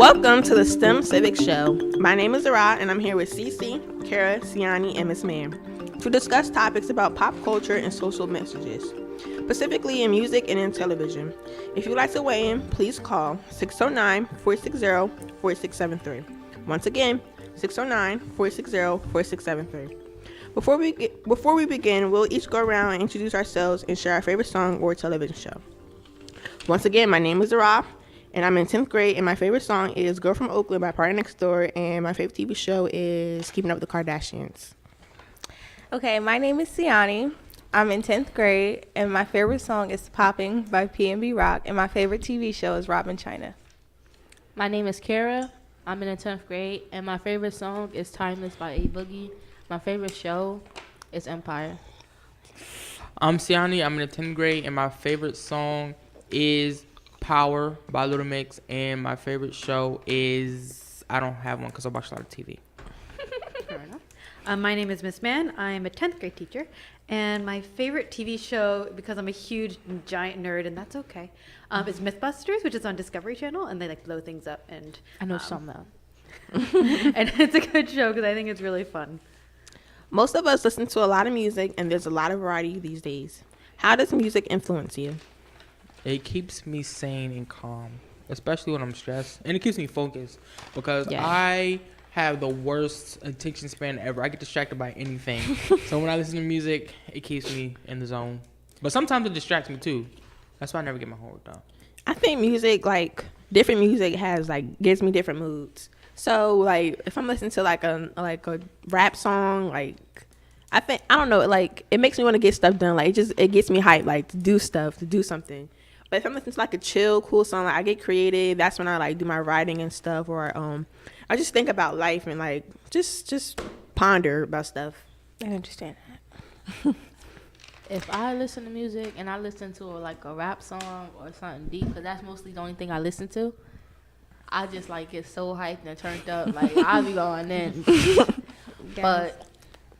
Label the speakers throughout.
Speaker 1: Welcome to the Stemcivics show. My name is Zara, and I'm here with Cece, Kara, Siani, and Miss Man to discuss topics about pop culture and social messages, specifically in music and in television. If you'd like to weigh in, please call 609-460-4673. Once again, 609-460-4673. Before we begin, we'll each go around and introduce ourselves and share our favorite song or television show. Once again, my name is Zara, and I'm in 10th grade, and my favorite song is Girl from Oakland by Party Next Door, and my favorite TV show is Keeping Up with the Kardashians.
Speaker 2: Okay, my name is Siani. I'm in 10th grade, and my favorite song is Popping by P&B Rock, and my favorite TV show is Robin China.
Speaker 3: My name is Kara. I'm in the 10th grade, and my favorite song is Timeless by A Boogie. My favorite show is Empire.
Speaker 4: I'm Siani. I'm in the 10th grade, and my favorite song is Power by Little Mix, and my favorite show is, I don't have one because I watch a lot of TV.
Speaker 5: Fair enough. My name is Miss Man. I'm a 10th grade teacher, and my favorite TV show, because I'm a huge giant nerd, and that's okay, is Mythbusters, which is on Discovery Channel, and they like blow things up, and
Speaker 3: I know some of them.
Speaker 5: and it's a good show because I think it's really fun.
Speaker 1: Most of us listen to a lot of music, and there's a lot of variety these days. How does music influence you?
Speaker 4: It keeps me sane and calm, especially when I'm stressed, and it keeps me focused because I have the worst attention span ever. I get distracted by anything. So when I listen to music, it keeps me in the zone. But sometimes it distracts me too. That's why I never get my homework done.
Speaker 1: I think music, like, different music has, like, gives me different moods. So, like, if I'm listening to, like a rap song, like, I don't know, like, it makes me want to get stuff done. Like, it gets me hyped, like, to do stuff, to do something. But if I'm listening to, like, a chill, cool song, like, I get creative. That's when I, like, do my writing and stuff. Or I just think about life and, like, just ponder about stuff.
Speaker 2: I understand that.
Speaker 3: If I listen to music and I listen to like a rap song or something deep, because that's mostly the only thing I listen to, I just like get so hyped and turned up. Like, I'll be going in. But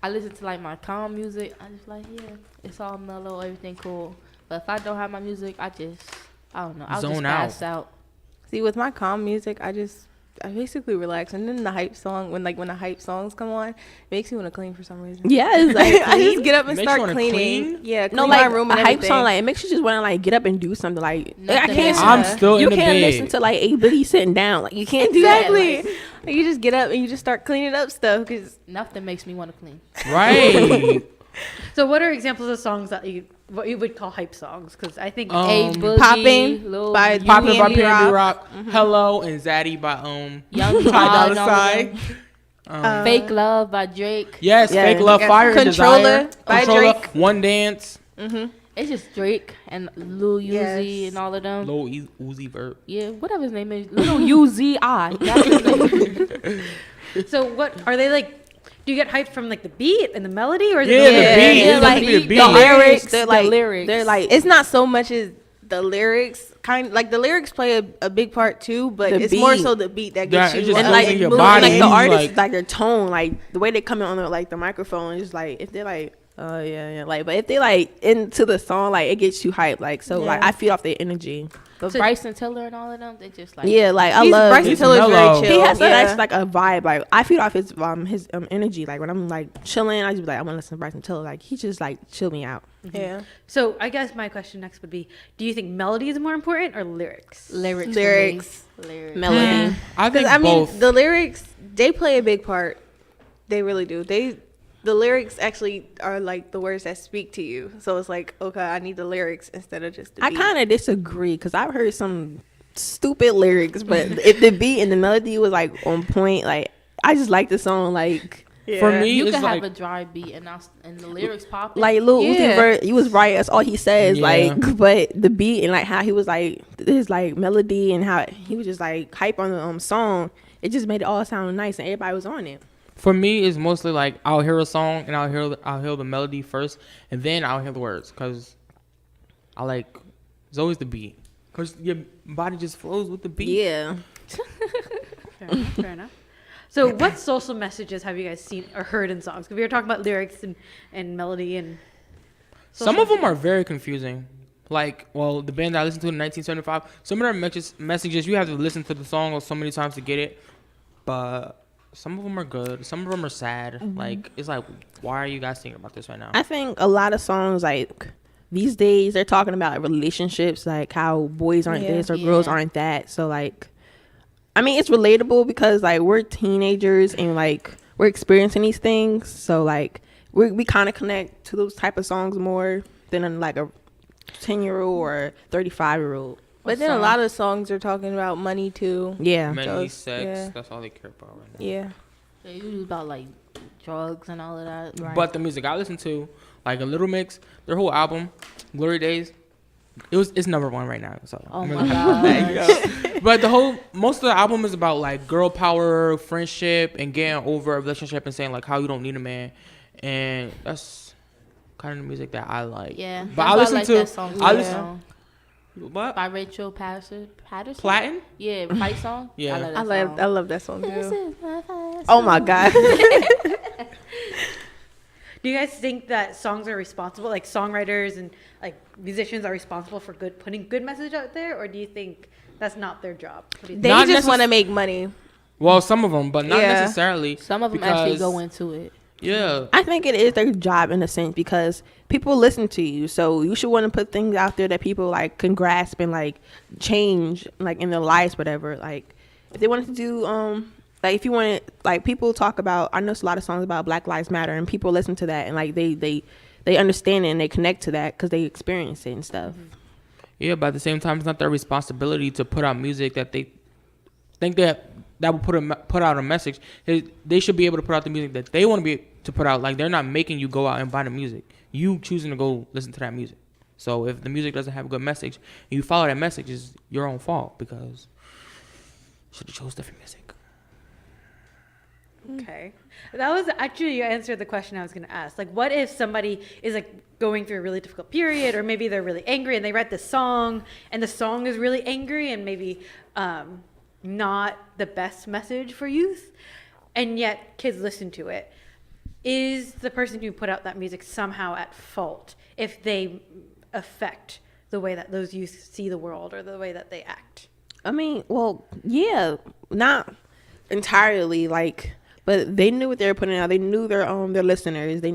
Speaker 3: I listen to like my calm music. I just like, yeah, it's all mellow, everything cool. But if I don't have my music, I don't know. I'll
Speaker 4: Zone
Speaker 3: just pass out.
Speaker 2: See, with my calm music, I basically relax. And then the hype song, when the hype songs come on, it makes me want to clean for some reason.
Speaker 1: Yes, like,
Speaker 2: I just get up and
Speaker 4: Makes you
Speaker 2: start
Speaker 4: wanna
Speaker 2: cleaning.
Speaker 4: clean?
Speaker 2: Yeah, clean
Speaker 1: no,
Speaker 2: my
Speaker 1: like
Speaker 2: room
Speaker 1: a
Speaker 2: and
Speaker 1: hype
Speaker 2: everything.
Speaker 1: song, like, it makes you just want to, like, get up and do something. Like, I can't.
Speaker 2: Yeah.
Speaker 4: I'm still
Speaker 1: You
Speaker 4: in the
Speaker 1: can't
Speaker 4: bed.
Speaker 1: listen to, like, A Boogie sitting down. Like, you can't do
Speaker 2: Exactly.
Speaker 1: that. Like,
Speaker 2: Like, you just get up and you just start cleaning up stuff. Cause
Speaker 3: Nothing makes me want to clean.
Speaker 4: Right.
Speaker 5: So what are examples of songs that what you would call hype songs? Because I think
Speaker 3: A Boogie,
Speaker 2: Popping
Speaker 3: Lil
Speaker 2: by
Speaker 3: Uzi,
Speaker 4: Poppin' by
Speaker 2: P&B
Speaker 4: P&B
Speaker 2: Rock.
Speaker 4: Rock. Hello and Zaddy by
Speaker 3: Young
Speaker 4: Ty Dolla
Speaker 3: and all
Speaker 4: Sign.
Speaker 3: of them. Fake Love by Drake.
Speaker 4: Yes,
Speaker 1: Yeah.
Speaker 4: Fake Love,
Speaker 2: Yeah.
Speaker 4: Fire and
Speaker 2: Controller
Speaker 4: Desire.
Speaker 2: by
Speaker 4: Controller,
Speaker 2: Drake.
Speaker 4: One Dance,
Speaker 3: It's just Drake and Lil Uzi
Speaker 2: Yes.
Speaker 3: and all of them.
Speaker 4: Lil Uzi Vert.
Speaker 3: Yeah, whatever his name is. Lil Uzi. That's his name.
Speaker 5: So what are they like? Do you get hyped from like the beat and the melody, or is
Speaker 4: Yeah,
Speaker 5: it
Speaker 4: the beat.
Speaker 2: Yeah,
Speaker 4: It's
Speaker 2: like
Speaker 4: definitely the beat.
Speaker 2: the lyrics,
Speaker 3: The
Speaker 2: they're like, it's not so much as the lyrics. Like the lyrics play a big part too, but
Speaker 1: The
Speaker 2: it's more
Speaker 1: beat.
Speaker 2: so the beat that
Speaker 4: Yeah,
Speaker 2: gets
Speaker 4: it
Speaker 2: you
Speaker 4: just
Speaker 1: and
Speaker 4: goes
Speaker 1: like
Speaker 4: in your
Speaker 1: moving,
Speaker 4: body.
Speaker 1: like the
Speaker 4: You,
Speaker 1: artists,
Speaker 4: like-
Speaker 1: like their tone, like the way they come in on the microphone is like, if they're like, oh yeah, like, but if they like into the song, like it gets you hyped, like, so like
Speaker 2: Yeah.
Speaker 1: I feed off their energy.
Speaker 3: But
Speaker 5: So-
Speaker 3: Bryson Tiller and all of them, they just like
Speaker 1: Yeah, like I
Speaker 2: He's-
Speaker 1: love.
Speaker 2: Bryson
Speaker 4: It's
Speaker 2: Tiller's
Speaker 4: mellow.
Speaker 2: very chill.
Speaker 1: He has
Speaker 2: yeah.
Speaker 1: that's like a vibe. Like I feed off his energy. Like when I'm like chilling, I just be like, I want to listen to Bryson Tiller. Like he just like chill me out.
Speaker 2: Yeah.
Speaker 5: So I guess my question next would be: do you think melody is more important or lyrics?
Speaker 3: lyrics. for
Speaker 2: Lyrics.
Speaker 3: me. Lyrics.
Speaker 1: Melody.
Speaker 4: I think
Speaker 2: I mean,
Speaker 4: both.
Speaker 2: the lyrics, they play a big part. They really do. The lyrics actually are like the words that speak to you. So it's like, okay, I need the lyrics instead of just the
Speaker 1: I
Speaker 2: beat.
Speaker 1: kind of disagree because I've heard some stupid lyrics, but if the beat and the melody was like on point, like I just like the song. Like
Speaker 4: For me,
Speaker 3: You
Speaker 4: it's
Speaker 3: can
Speaker 4: like
Speaker 3: have a dry beat and the lyrics pop.
Speaker 1: Lil Uzi
Speaker 2: Yeah.
Speaker 1: Vert, he was right. That's all he says.
Speaker 4: Yeah.
Speaker 1: Like, but the beat and like how he was like his like melody and how he was just like hype on the song, it just made it all sound nice and everybody was on it.
Speaker 4: for me, it's mostly like I'll hear a song and I'll hear the melody first, and then I'll hear the words because I like it's always the beat because your body just flows with the beat.
Speaker 1: Yeah.
Speaker 5: Fair enough. So what social messages have you guys seen or heard in songs? Because we were talking about lyrics and melody and
Speaker 4: Some of them are very confusing. Like, well, the band that I listened to in 1975, some of their messages, you have to listen to the song so many times to get it. But some of them are good. Some of them are sad. Like, it's like, why are you guys thinking about this right now?
Speaker 1: I think a lot of songs, like, these days, they're talking about relationships, like how boys aren't this or girls aren't that. So, like, I mean, it's relatable because, like, we're teenagers and, like, we're experiencing these things. So, like, we kind of connect to those type of songs more than, like, a 10-year-old or 35-year-old.
Speaker 2: But then a lot of songs are talking about money too.
Speaker 1: Yeah.
Speaker 4: Money, sex, that's all they care about right now.
Speaker 2: Yeah.
Speaker 3: They usually about like drugs and all of that.
Speaker 1: Right.
Speaker 4: But the music I listen to, like a Little Mix, their whole album, Glory Days, it's number one right now. So
Speaker 3: Oh
Speaker 4: I'm
Speaker 3: my
Speaker 4: really
Speaker 3: god.
Speaker 4: happy. But most of the album is about like girl power, friendship, and getting over a relationship and saying like how you don't need a man, and that's kind of the music that I like.
Speaker 3: Yeah.
Speaker 4: But I listen to
Speaker 3: that song.
Speaker 4: I
Speaker 3: too.
Speaker 4: listen what
Speaker 3: By Rachel Patterson.
Speaker 4: Platin?
Speaker 3: Yeah, fight song.
Speaker 4: Yeah.
Speaker 3: I love that song.
Speaker 2: I love that song
Speaker 3: This
Speaker 2: too.
Speaker 3: is my fight
Speaker 1: Oh my God.
Speaker 5: Do you guys think that songs are responsible, like songwriters and like musicians are responsible for putting good message out there, or do you think that's not their job? What do you
Speaker 2: They
Speaker 4: Not
Speaker 2: just
Speaker 4: necess-
Speaker 2: want to make money.
Speaker 4: Well, some of them, but not
Speaker 2: Yeah.
Speaker 4: necessarily.
Speaker 3: Some of them actually
Speaker 4: because-
Speaker 3: go into it.
Speaker 4: Yeah.
Speaker 1: I think it is their job in a sense because people listen to you, so you should want to put things out there that people like can grasp and like change like in their lives, whatever. Like if they wanted to do like if you want like people talk about, I know it's a lot of songs about Black Lives Matter and people listen to that and like they understand it and they connect to that because they experience it and stuff.
Speaker 4: Yeah, but at the same time, it's not their responsibility to put out music that they think that will put out a message. They should be able to put out the music that they want to be to put out. Like they're not making you go out and buy the music. You choosing to go listen to that music. So if the music doesn't have a good message, and you follow that message, it's your own fault because you should have chose different music.
Speaker 5: Okay. That was actually, you answered the question I was going to ask. Like, what if somebody is like going through a really difficult period, or maybe they're really angry and they write this song and the song is really angry and maybe not the best message for youth, and yet kids listen to it. Is the person who put out that music somehow at fault if they affect the way that those youth see the world or the way that they act?
Speaker 1: I mean, well, yeah, not entirely like, but they knew what they were putting out. They knew their listeners. They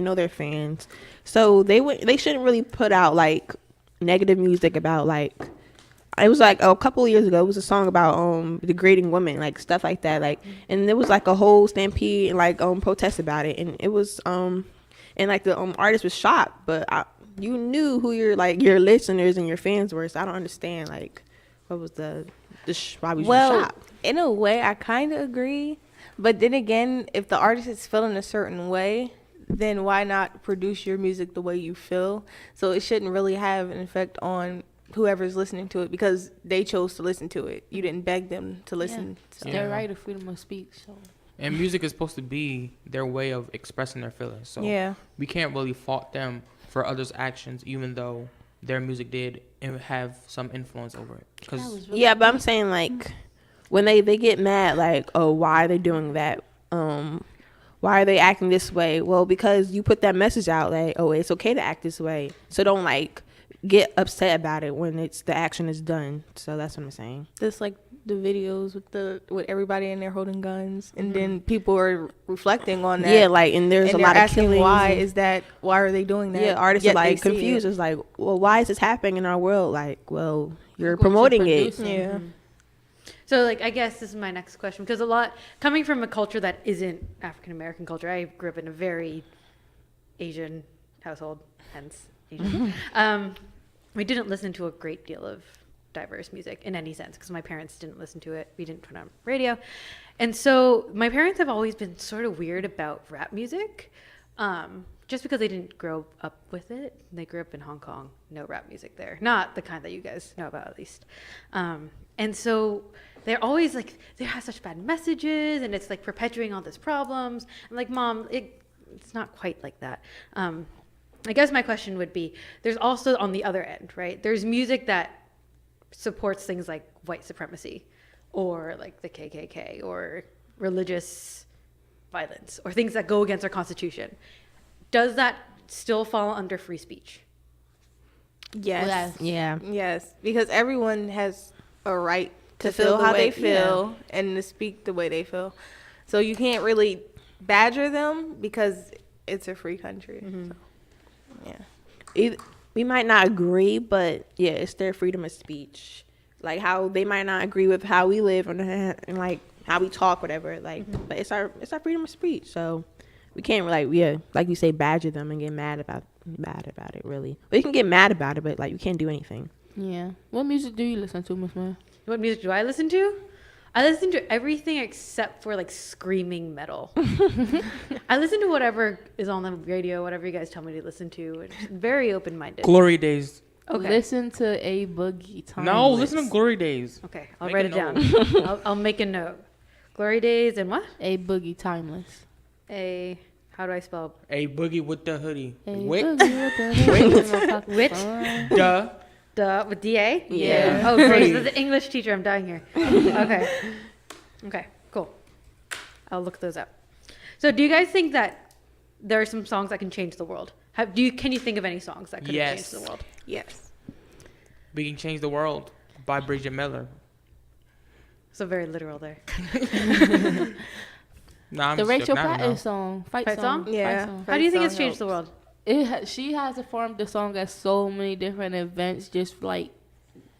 Speaker 1: know their fans. So they shouldn't really put out like negative music about like. It was like a couple of years ago. It was a song about degrading women, like stuff like that. Like, and there was like a whole stampede and like protest about it. And it was and like the artist was shocked, but you knew who your listeners and your fans were. So I don't understand like what was why was you shocked?
Speaker 2: In a way, I kind of agree. But then again, if the artist is feeling a certain way, then why not produce your music the way you feel? So it shouldn't really have an effect on whoever's listening to it because they chose to listen to it. You didn't beg them to listen.
Speaker 3: Yeah.
Speaker 2: So.
Speaker 3: Their right of freedom of speech. So.
Speaker 4: And music is supposed to be their way of expressing their feelings. So
Speaker 2: yeah,
Speaker 4: we can't really fault them for others' actions, even though their music did have some influence over it.
Speaker 3: Really
Speaker 1: Yeah, but I'm saying like when they get mad, like, oh, why are they doing that? Why are they acting this way? Well, because you put that message out like, oh, it's okay to act this way. So don't like get upset about it when the action is done. So that's what I'm saying.
Speaker 2: just like the videos with everybody in there holding guns, and then people are reflecting on that.
Speaker 1: Yeah, like and there's
Speaker 2: and
Speaker 1: a lot of
Speaker 2: asking
Speaker 1: killings.
Speaker 2: why are they doing that?
Speaker 1: Yeah, artists
Speaker 2: Yet
Speaker 1: are like
Speaker 2: they see
Speaker 1: confused.
Speaker 2: it.
Speaker 1: It's like, well, why is this happening in our world? Like, well, you're
Speaker 3: Look what
Speaker 1: promoting
Speaker 3: you're
Speaker 1: it.
Speaker 3: producing.
Speaker 2: Yeah.
Speaker 5: So, like, I guess this is my next question, because coming from a culture that isn't African American culture, I grew up in a very Asian household, hence Asian. We didn't listen to a great deal of diverse music in any sense because my parents didn't listen to it. We didn't put it on radio. And so my parents have always been sort of weird about rap music, just because they didn't grow up with it. They grew up in Hong Kong, no rap music there. Not the kind that you guys know about, at least. And so they're always like, they have such bad messages and it's like perpetuating all these problems. I'm like, Mom, it's not quite like that. I guess my question would be, there's also on the other end, right? There's music that supports things like white supremacy or like the KKK or religious violence or things that go against our Constitution. Does that still fall under free speech?
Speaker 2: Yes.
Speaker 1: Yeah.
Speaker 2: Yes, because everyone has a right to
Speaker 1: feel
Speaker 2: feel
Speaker 1: the
Speaker 2: how
Speaker 1: way-
Speaker 2: they feel and to speak the way they feel. So you can't really badger them because it's a free country. So, yeah.
Speaker 1: We might not agree, but yeah, it's their freedom of speech. Like how they might not agree with how we live and like how we talk, whatever. Like, but it's our freedom of speech. So we can't like you say, badger them and get mad about it. Really, we can get mad about it, but like you can't do anything.
Speaker 3: Yeah. What music do you listen to, Miss Man?
Speaker 5: What music do I listen to? I listen to everything except for like screaming metal. I listen to whatever is on the radio, whatever you guys tell me to listen to. It's very open-minded.
Speaker 4: Glory Days.
Speaker 5: Okay.
Speaker 3: Listen to A Boogie Timeless.
Speaker 4: No, listen to Glory Days.
Speaker 5: Okay, I'll
Speaker 4: Make
Speaker 5: write
Speaker 4: a
Speaker 5: it down.
Speaker 4: note.
Speaker 5: I'll make a note. Glory Days and what?
Speaker 3: A Boogie Timeless.
Speaker 5: How do I spell?
Speaker 4: A Boogie with the hoodie.
Speaker 3: A
Speaker 4: Wait.
Speaker 3: Boogie with the
Speaker 5: Which?
Speaker 4: Duh.
Speaker 5: Duh, with DA?
Speaker 3: Yeah.
Speaker 5: Oh, great. So the English teacher, I'm dying here. Okay. Okay, cool. I'll look those up. So do you guys think that there are some songs that can change the world? Can you think of any songs that could have
Speaker 4: Yes.
Speaker 5: changed the world?
Speaker 2: Yes.
Speaker 4: We Can Change the World by Bridget Miller.
Speaker 5: So very literal there.
Speaker 4: Nah, I'm
Speaker 3: The
Speaker 4: just
Speaker 3: Rachel
Speaker 4: joking. I don't
Speaker 3: Patton
Speaker 4: know.
Speaker 3: song. Fight
Speaker 5: Fight
Speaker 3: song?
Speaker 5: song?
Speaker 2: Yeah.
Speaker 3: Fight song.
Speaker 5: How do you think
Speaker 2: song
Speaker 5: it's changed the
Speaker 2: helps.
Speaker 5: world?
Speaker 3: She has performed the song at so many different events, just like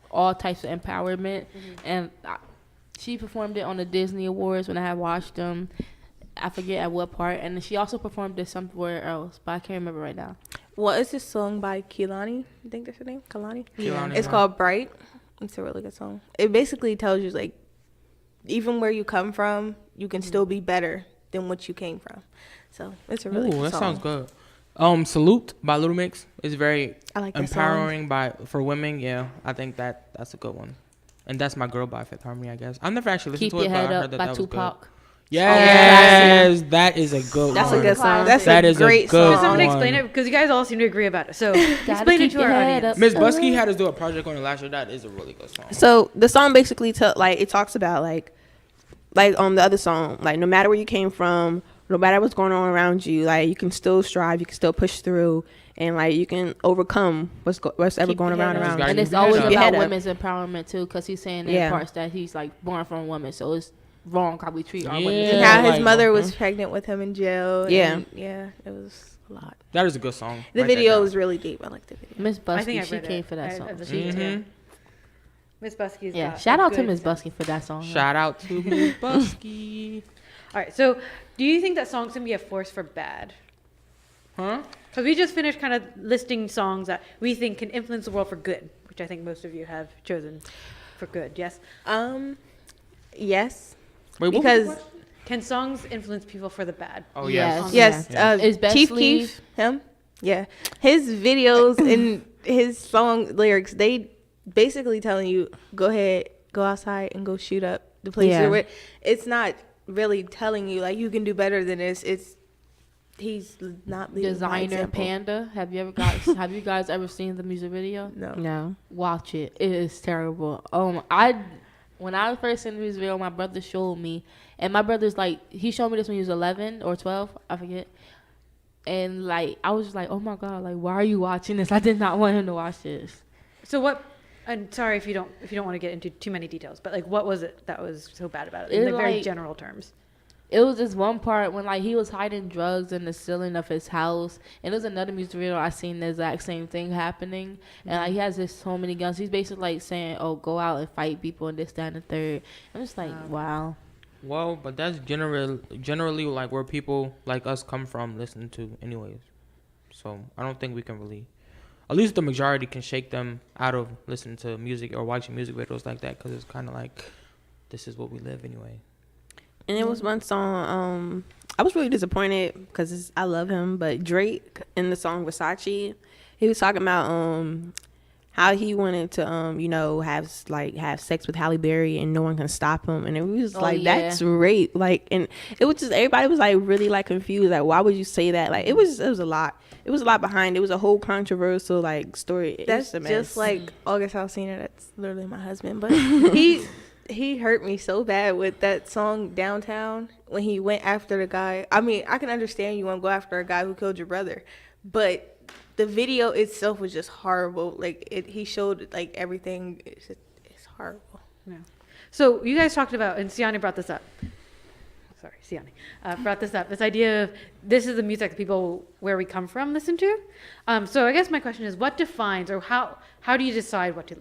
Speaker 3: all types of empowerment. And she performed it on the Disney Awards when I had watched them. I forget at what part. And she also performed it somewhere else, but I can't remember right now.
Speaker 2: Well, it's this song by Kehlani. I think that's her name. Kehlani.
Speaker 4: Kehlani,
Speaker 2: It's
Speaker 4: yeah.
Speaker 2: called Bright. It's a really good song. It basically tells you like, even where you come from, you can still be better than what you came from. So it's a really
Speaker 4: Ooh,
Speaker 2: good
Speaker 4: that
Speaker 2: song.
Speaker 4: sounds good. Salute by Little Mix is very
Speaker 2: I like that
Speaker 4: empowering for women. Yeah, I think that's a good one. And That's My Girl by Fifth Harmony, I guess. I've never actually listened
Speaker 3: Keep
Speaker 4: to
Speaker 3: Your
Speaker 4: it, but
Speaker 3: Head
Speaker 4: I heard
Speaker 3: Up
Speaker 4: that
Speaker 3: by
Speaker 4: that was good.
Speaker 3: Tupac.
Speaker 4: Yes, that is a good
Speaker 1: That's
Speaker 4: one.
Speaker 1: a good song.
Speaker 2: That's
Speaker 4: That
Speaker 2: a
Speaker 4: is a
Speaker 2: great
Speaker 4: good
Speaker 2: song.
Speaker 5: Someone
Speaker 4: one.
Speaker 5: explain it because you guys all seem to agree about it. So
Speaker 3: Gotta
Speaker 5: explain it
Speaker 3: keep
Speaker 5: to
Speaker 3: your
Speaker 5: our
Speaker 3: head
Speaker 5: audience.
Speaker 3: up.
Speaker 4: Miss Busky had us do a project on it last year. That is a really good song.
Speaker 1: So the song basically it talks about like on the other song, like no matter where you came from, no matter what's going on around you, like you can still strive, you can still push through, and like you can overcome what's ever
Speaker 2: Keep
Speaker 1: going
Speaker 2: your
Speaker 1: around
Speaker 2: head up.
Speaker 1: around
Speaker 4: Gotta
Speaker 3: And
Speaker 1: you.
Speaker 3: it's
Speaker 4: keep your
Speaker 3: always
Speaker 4: head up.
Speaker 1: Your head
Speaker 3: about
Speaker 1: up.
Speaker 3: women's empowerment too, because he's saying in
Speaker 1: Yeah.
Speaker 3: parts that he's like born from a woman, so it's wrong how we treat our
Speaker 4: Yeah.
Speaker 3: women.
Speaker 2: And
Speaker 4: Yeah,
Speaker 2: how his
Speaker 4: like,
Speaker 2: mother was pregnant with him in jail.
Speaker 1: Yeah.
Speaker 2: And yeah, it was a lot.
Speaker 4: That is a good song.
Speaker 2: The
Speaker 4: Write that
Speaker 2: video
Speaker 4: down.
Speaker 2: was really deep. I like the video.
Speaker 3: Miss
Speaker 5: I think
Speaker 3: Busky,
Speaker 5: I've
Speaker 3: she
Speaker 5: read
Speaker 3: came
Speaker 5: it.
Speaker 3: for that
Speaker 5: I-
Speaker 3: song.
Speaker 5: I've seen it,
Speaker 4: Mhm.
Speaker 5: too. Miss Busky's
Speaker 3: Yeah,
Speaker 5: got
Speaker 3: shout
Speaker 5: a
Speaker 3: out to
Speaker 5: good
Speaker 3: Miss
Speaker 5: sense.
Speaker 3: Busky for that song.
Speaker 4: Shout out to Miss Busky.
Speaker 5: All right. So do you think that songs can be a force for bad?
Speaker 4: Huh?
Speaker 5: Because we just finished kind of listing songs that we think can influence the world for good, which I think most of you have chosen for good. Yes.
Speaker 2: Yes.
Speaker 4: Wait, what was
Speaker 2: Because
Speaker 4: the question?
Speaker 5: Can songs influence people for the bad?
Speaker 4: Oh
Speaker 3: Yes.
Speaker 4: yes.
Speaker 2: yes,
Speaker 3: Is Best
Speaker 2: Chief
Speaker 3: Leave-
Speaker 2: Keef, him. Yeah, his videos and his song lyrics, they basically telling you go ahead, go outside and go shoot up the place
Speaker 1: Yeah.
Speaker 2: you're with. It's not really telling you like you can do better than this. It's he's not leading by
Speaker 3: Designer
Speaker 2: example.
Speaker 3: Panda. Have you guys ever seen the music video?
Speaker 2: No.
Speaker 1: No.
Speaker 3: Watch it. It is terrible. When I first seen the music video, my brother showed me, and my brother's like, he showed me this when he was 11 or 12, I forget. And like, I was just like, oh my god, like, why are you watching this? I did not want him to watch this.
Speaker 5: So what? And sorry if you don't want to get into too many details, but like, what was it that was so bad about it? In
Speaker 3: It,
Speaker 5: the very
Speaker 3: like-
Speaker 5: general terms.
Speaker 3: It was this one part when like he was hiding drugs in the ceiling of his house, and there's another music video I seen the exact same thing happening, and like he has this so many guns. He's basically like saying, "Oh, go out and fight people and this, that, and the third." I'm just like, wow.
Speaker 4: Well, but that's generally like where people like us come from, listen to, anyways. So I don't think we can really, at least the majority, can shake them out of listening to music or watching music videos like that, because it's kind of like this is what we live anyway.
Speaker 1: And it was one song. I was really disappointed because I love him, but Drake in the song Versace, he was talking about how he wanted to have sex with Halle Berry and no one can stop him, and it was that's rape. Like, and it was just everybody was like really like confused. Like, why would you say that? Like, it was a lot. It was a lot behind. It was a whole controversial like story.
Speaker 2: That's
Speaker 1: It's a mess.
Speaker 2: just like August Alsina. That's literally my husband. But he hurt me so bad with that song Downtown when he went after the guy. I mean, I can understand you want to go after a guy who killed your brother, but the video itself was just horrible. Like he showed like everything. It's horrible.
Speaker 5: Yeah. So you guys talked about, and Siani brought this up. Sorry, Siani brought this up. This idea of this is the music that people where we come from listen to. So I guess my question is, what defines, or how do you decide what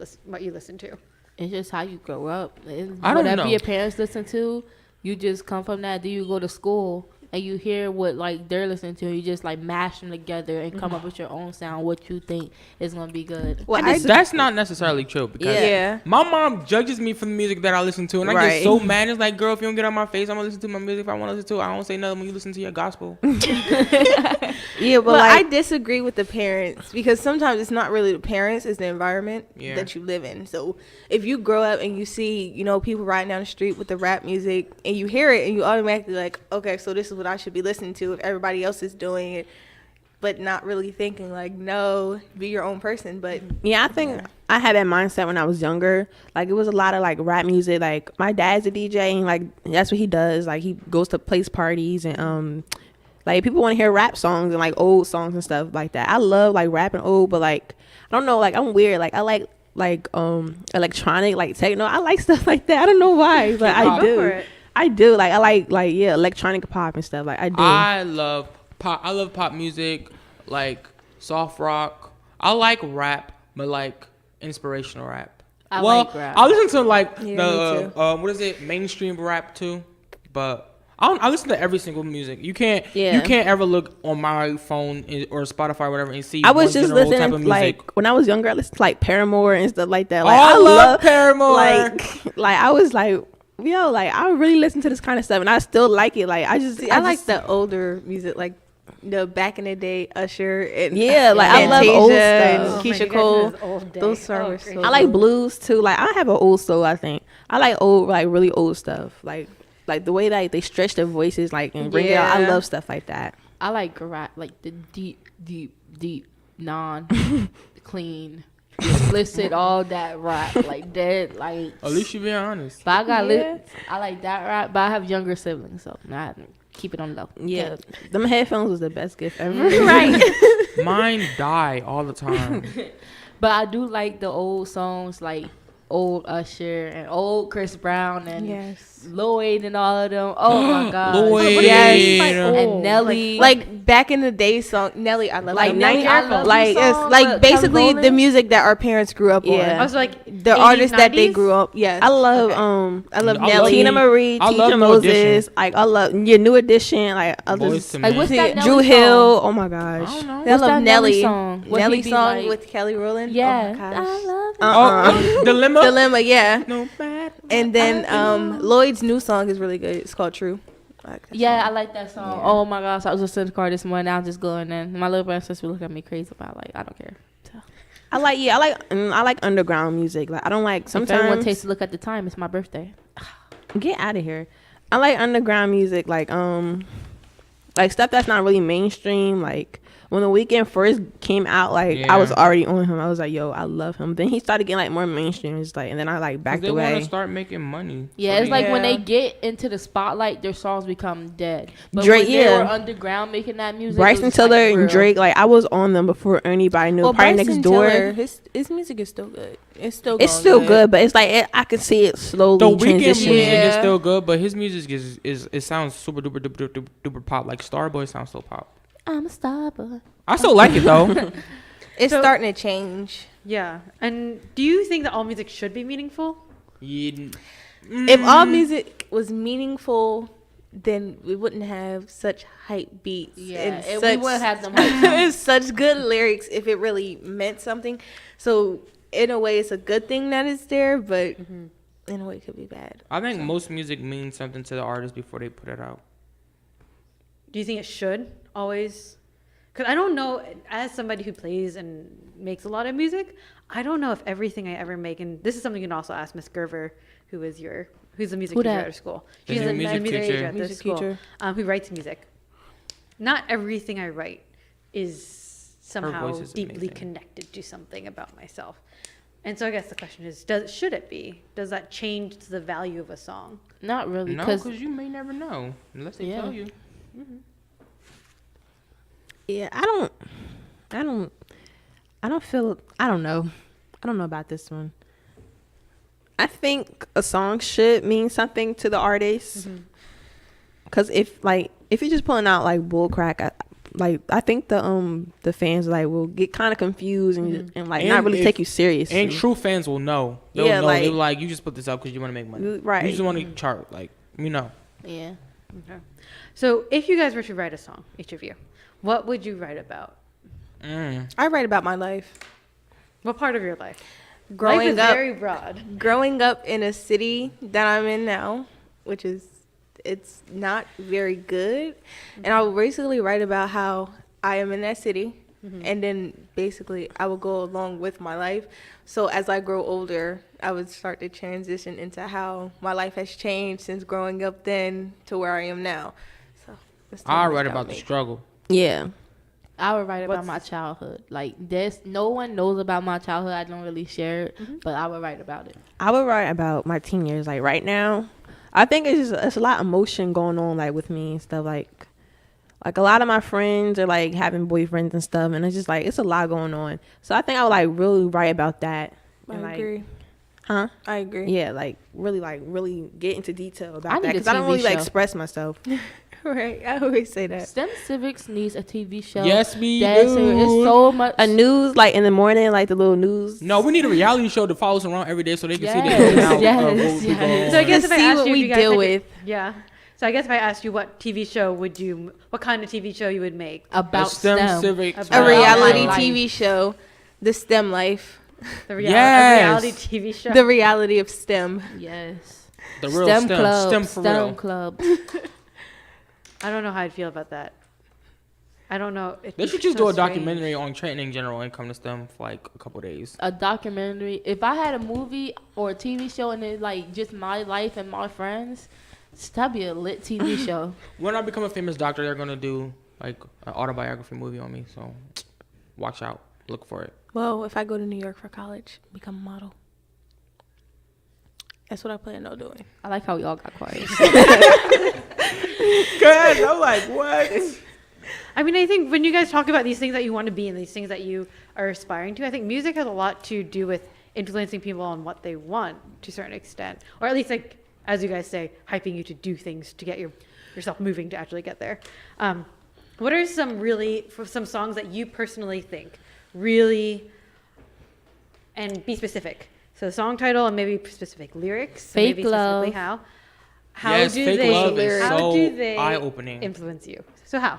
Speaker 5: you listen to?
Speaker 3: It's just how you grow up.
Speaker 4: I don't know.
Speaker 3: Whatever your parents listen to, you just come from that. Then you go to school and you hear what like they're listening to. You just like mash them together and come up with your own sound. What you think is gonna be good.
Speaker 4: Well, that's not necessarily true because my mom judges me for the music that I listen to, and I get so mad. It's like, girl, if you don't get on my face, I'm gonna listen to my music. If I want to listen to it, I don't say nothing when you listen to your gospel.
Speaker 2: Yeah, but like, I disagree with the parents because sometimes it's not really the parents, it's the environment that you live in. So if you grow up and you see, you know, people riding down the street with the rap music and you hear it and you automatically like, okay, so this is what I should be listening to if everybody else is doing it, but not really thinking like, no, be your own person. But
Speaker 1: I think I had that mindset when I was younger. Like it was a lot of like rap music. Like my dad's a DJ and like that's what he does. Like he goes to place parties and like people want to hear rap songs and like old songs and stuff like that. I love like rap and old, but like I don't know, like I'm weird. Like I like electronic, like techno. I like stuff like that. I don't know why, but I do. I do. Like I like electronic pop and stuff. Like I do.
Speaker 4: I love pop. I love pop music, like soft rock. I like rap, but like inspirational rap.
Speaker 3: I like rap.
Speaker 4: I listen to like what is it, mainstream rap too, but I listen to every single music. You can't ever look on my phone or Spotify or whatever and see.
Speaker 1: I was just listening like when I was younger. I listened to like Paramore and stuff like that. Like
Speaker 4: I love Paramore.
Speaker 1: Like I was like, yo, like I really listen to this kind of stuff and I still like it. Like I
Speaker 2: like the older music, like the back in the day Usher and
Speaker 1: I love old stuff.
Speaker 2: And Keisha Cole. Those songs.
Speaker 1: I like blues too. Like I have an old soul. I think I like old, like really old stuff. Like the way like they stretch their voices, like and bring it out. I love stuff like that.
Speaker 3: I like garage, like the deep, non clean, explicit, all that rap, like that, like.
Speaker 4: At least you being honest.
Speaker 3: But I got I like that rap, but I have younger siblings, so I keep it on low.
Speaker 1: Yeah, them headphones was the best gift ever.
Speaker 2: Right.
Speaker 4: Mine die all the time.
Speaker 3: But I do like the old songs, like old Usher and old Chris Brown and Lloyd and all of them. Oh my God,
Speaker 4: Lloyd,
Speaker 3: and Nelly.
Speaker 2: Like back in the day, song Nelly. I love
Speaker 3: like
Speaker 2: Nelly.
Speaker 3: Like
Speaker 2: it's like basically the music that our parents grew up on.
Speaker 5: I was like
Speaker 2: the 80s, artists 90s? That they grew up. Yes,
Speaker 1: I love I love Nelly, Tina Marie, Teacher Moses. Like I love your New Edition. Like others,
Speaker 3: like what's that
Speaker 1: Drew
Speaker 3: Nelly
Speaker 1: Hill.
Speaker 3: Song?
Speaker 1: Oh my gosh,
Speaker 2: I love Nelly song. Nelly song like, with Kelly Rowland.
Speaker 3: Yeah,
Speaker 2: oh my gosh.
Speaker 3: I love it.
Speaker 2: Dilemma, yeah.
Speaker 4: No bad.
Speaker 2: And then Lloyd's new song is really good. It's called True.
Speaker 3: I like that song. Yeah. Oh my gosh, I was listening to the car this morning. I was just going in. My little brother and sister look at me crazy about like I don't care. So.
Speaker 1: I like underground music. Like I don't like sometimes.
Speaker 3: If everyone takes a look at the time, it's my birthday.
Speaker 1: Get out of here. I like underground music, like stuff that's not really mainstream. Like when The Weeknd first came out, like I was already on him. I was like, yo, I love him. Then he started getting like more mainstream. It's like, and then I like backed away.
Speaker 4: They want to start making money.
Speaker 3: Yeah, it's like when they get into the spotlight, their songs become dead. But
Speaker 1: Drake,
Speaker 3: when they were underground making that music,
Speaker 1: Bryson Tiller and Drake, like I was on them before anybody knew. Party Next Door.
Speaker 2: His music is still good. It's still
Speaker 1: good, but it's like I can see it slowly.
Speaker 4: The Weeknd music is still good, but his music is it sounds super duper pop. Like Starboy sounds so pop.
Speaker 3: I'm a Starboy.
Speaker 4: I still like it though.
Speaker 2: It's starting to change.
Speaker 5: Yeah. And do you think that all music should be meaningful?
Speaker 2: If all music was meaningful, then we wouldn't have such hype beats.
Speaker 3: Yeah, and we wouldn't have them hype
Speaker 2: songs. Such good lyrics if it really meant something. So in a way, it's a good thing that it's there, but in a way, it could be bad.
Speaker 4: I think most music means something to the artist before they put it out.
Speaker 5: Do you think it should always? Because I don't know, as somebody who plays and makes a lot of music, I don't know if everything I ever make, and this is something you can also ask Miss Gerver, who's the music teacher at our school. She's a music teacher at the school, who writes music. Not everything I write is somehow deeply connected to something about myself. And so I guess the question is, should it be? Does that change the value of a song?
Speaker 3: Not really.
Speaker 4: No, because you may never know unless they tell you.
Speaker 1: Yeah, I don't feel. I don't know. I don't know about this one. I think a song should mean something to the artist. Cause if you're just pulling out like bull crack, I think the fans like will get kind of confused and not really take you seriously.
Speaker 4: And true fans will know. They'll know. They're like, you just put this up because you want to make money.
Speaker 1: Right.
Speaker 4: You just want to chart. Like, you know.
Speaker 3: Yeah.
Speaker 5: Okay. So if you guys were to write a song, each of you, what would you write about?
Speaker 2: I write about my life.
Speaker 5: What part of your life?
Speaker 2: Growing
Speaker 5: life is
Speaker 2: up,
Speaker 5: very broad.
Speaker 2: growing up in a city that I'm in now, which is, it's not very good. And I will basically write about how I am in that city. And then basically I will go along with my life. So as I grow older, I would start to transition into how my life has changed since growing up then to where I am now. So
Speaker 4: I write about the struggle.
Speaker 1: Yeah.
Speaker 3: I would write about my childhood. Like, no one knows about my childhood. I don't really share it, but I would write about it.
Speaker 1: I would write about my teen years. Like right now, I think it's a lot of emotion going on like with me and stuff. Like a lot of my friends are like having boyfriends and stuff, and it's just like it's a lot going on. So I think I would like really write about that.
Speaker 2: I
Speaker 1: And,
Speaker 2: agree.
Speaker 1: Huh?
Speaker 2: I agree.
Speaker 1: Yeah, really get into detail about that
Speaker 3: need a
Speaker 1: because I don't
Speaker 3: TV
Speaker 1: really like
Speaker 3: show.
Speaker 1: express myself.
Speaker 2: Right. I always say that.
Speaker 3: Stemcivics needs a TV show.
Speaker 4: Yes, we
Speaker 3: That's
Speaker 4: do.
Speaker 3: it. It's so much.
Speaker 1: A news like in the morning, like the little news.
Speaker 4: No, we need a reality show to follow us around every day so they can see the
Speaker 3: Yes,
Speaker 4: ins and outs
Speaker 3: yes,
Speaker 4: of what we
Speaker 3: yes.
Speaker 4: go on.
Speaker 5: So I guess if I
Speaker 2: see
Speaker 5: asked
Speaker 2: what
Speaker 5: you, if
Speaker 2: we
Speaker 5: you guys
Speaker 2: deal
Speaker 5: had to-
Speaker 2: with.
Speaker 5: Yeah. So I guess if I asked you what TV show what kind of TV show you would make?
Speaker 3: about
Speaker 4: STEM
Speaker 3: STEM.
Speaker 4: civics.
Speaker 5: About
Speaker 2: A reality
Speaker 3: my life.
Speaker 2: TV show, The STEM Life,
Speaker 5: A
Speaker 4: Yes.
Speaker 5: reality TV show.
Speaker 2: the reality of STEM.
Speaker 3: Yes.
Speaker 4: The real
Speaker 3: STEM
Speaker 4: STEM.
Speaker 3: club.
Speaker 4: STEM for
Speaker 3: STEM
Speaker 4: real.
Speaker 3: club.
Speaker 5: I don't know how I'd feel about that. I don't know.
Speaker 4: They should just do a documentary on Trenton in general and come to STEM for like a couple days.
Speaker 3: A documentary. If I had a movie or a TV show and it's like just my life and my friends, that'd be a lit TV show.
Speaker 4: When I become a famous doctor, they're gonna do like an autobiography movie on me. So watch out, look for it.
Speaker 2: Well, if I go to New York for college, become a model. That's what I plan on doing.
Speaker 3: I like how we all got quiet.
Speaker 4: Cause I'm like, what?
Speaker 5: I mean, I think when you guys talk about these things that you want to be and these things that you are aspiring to, I think music has a lot to do with influencing people on what they want to a certain extent, or at least like, as you guys say, hyping you to do things to get yourself moving to actually get there. What are some songs that you personally think really, and be specific. So the song title and maybe specific lyrics. So
Speaker 3: Fake
Speaker 5: maybe specifically
Speaker 3: Love.
Speaker 5: how
Speaker 4: Yes,
Speaker 5: do
Speaker 4: Fake
Speaker 5: they
Speaker 4: Love is
Speaker 5: how
Speaker 4: so
Speaker 5: do they
Speaker 4: eye-opening.
Speaker 5: influence you? So how?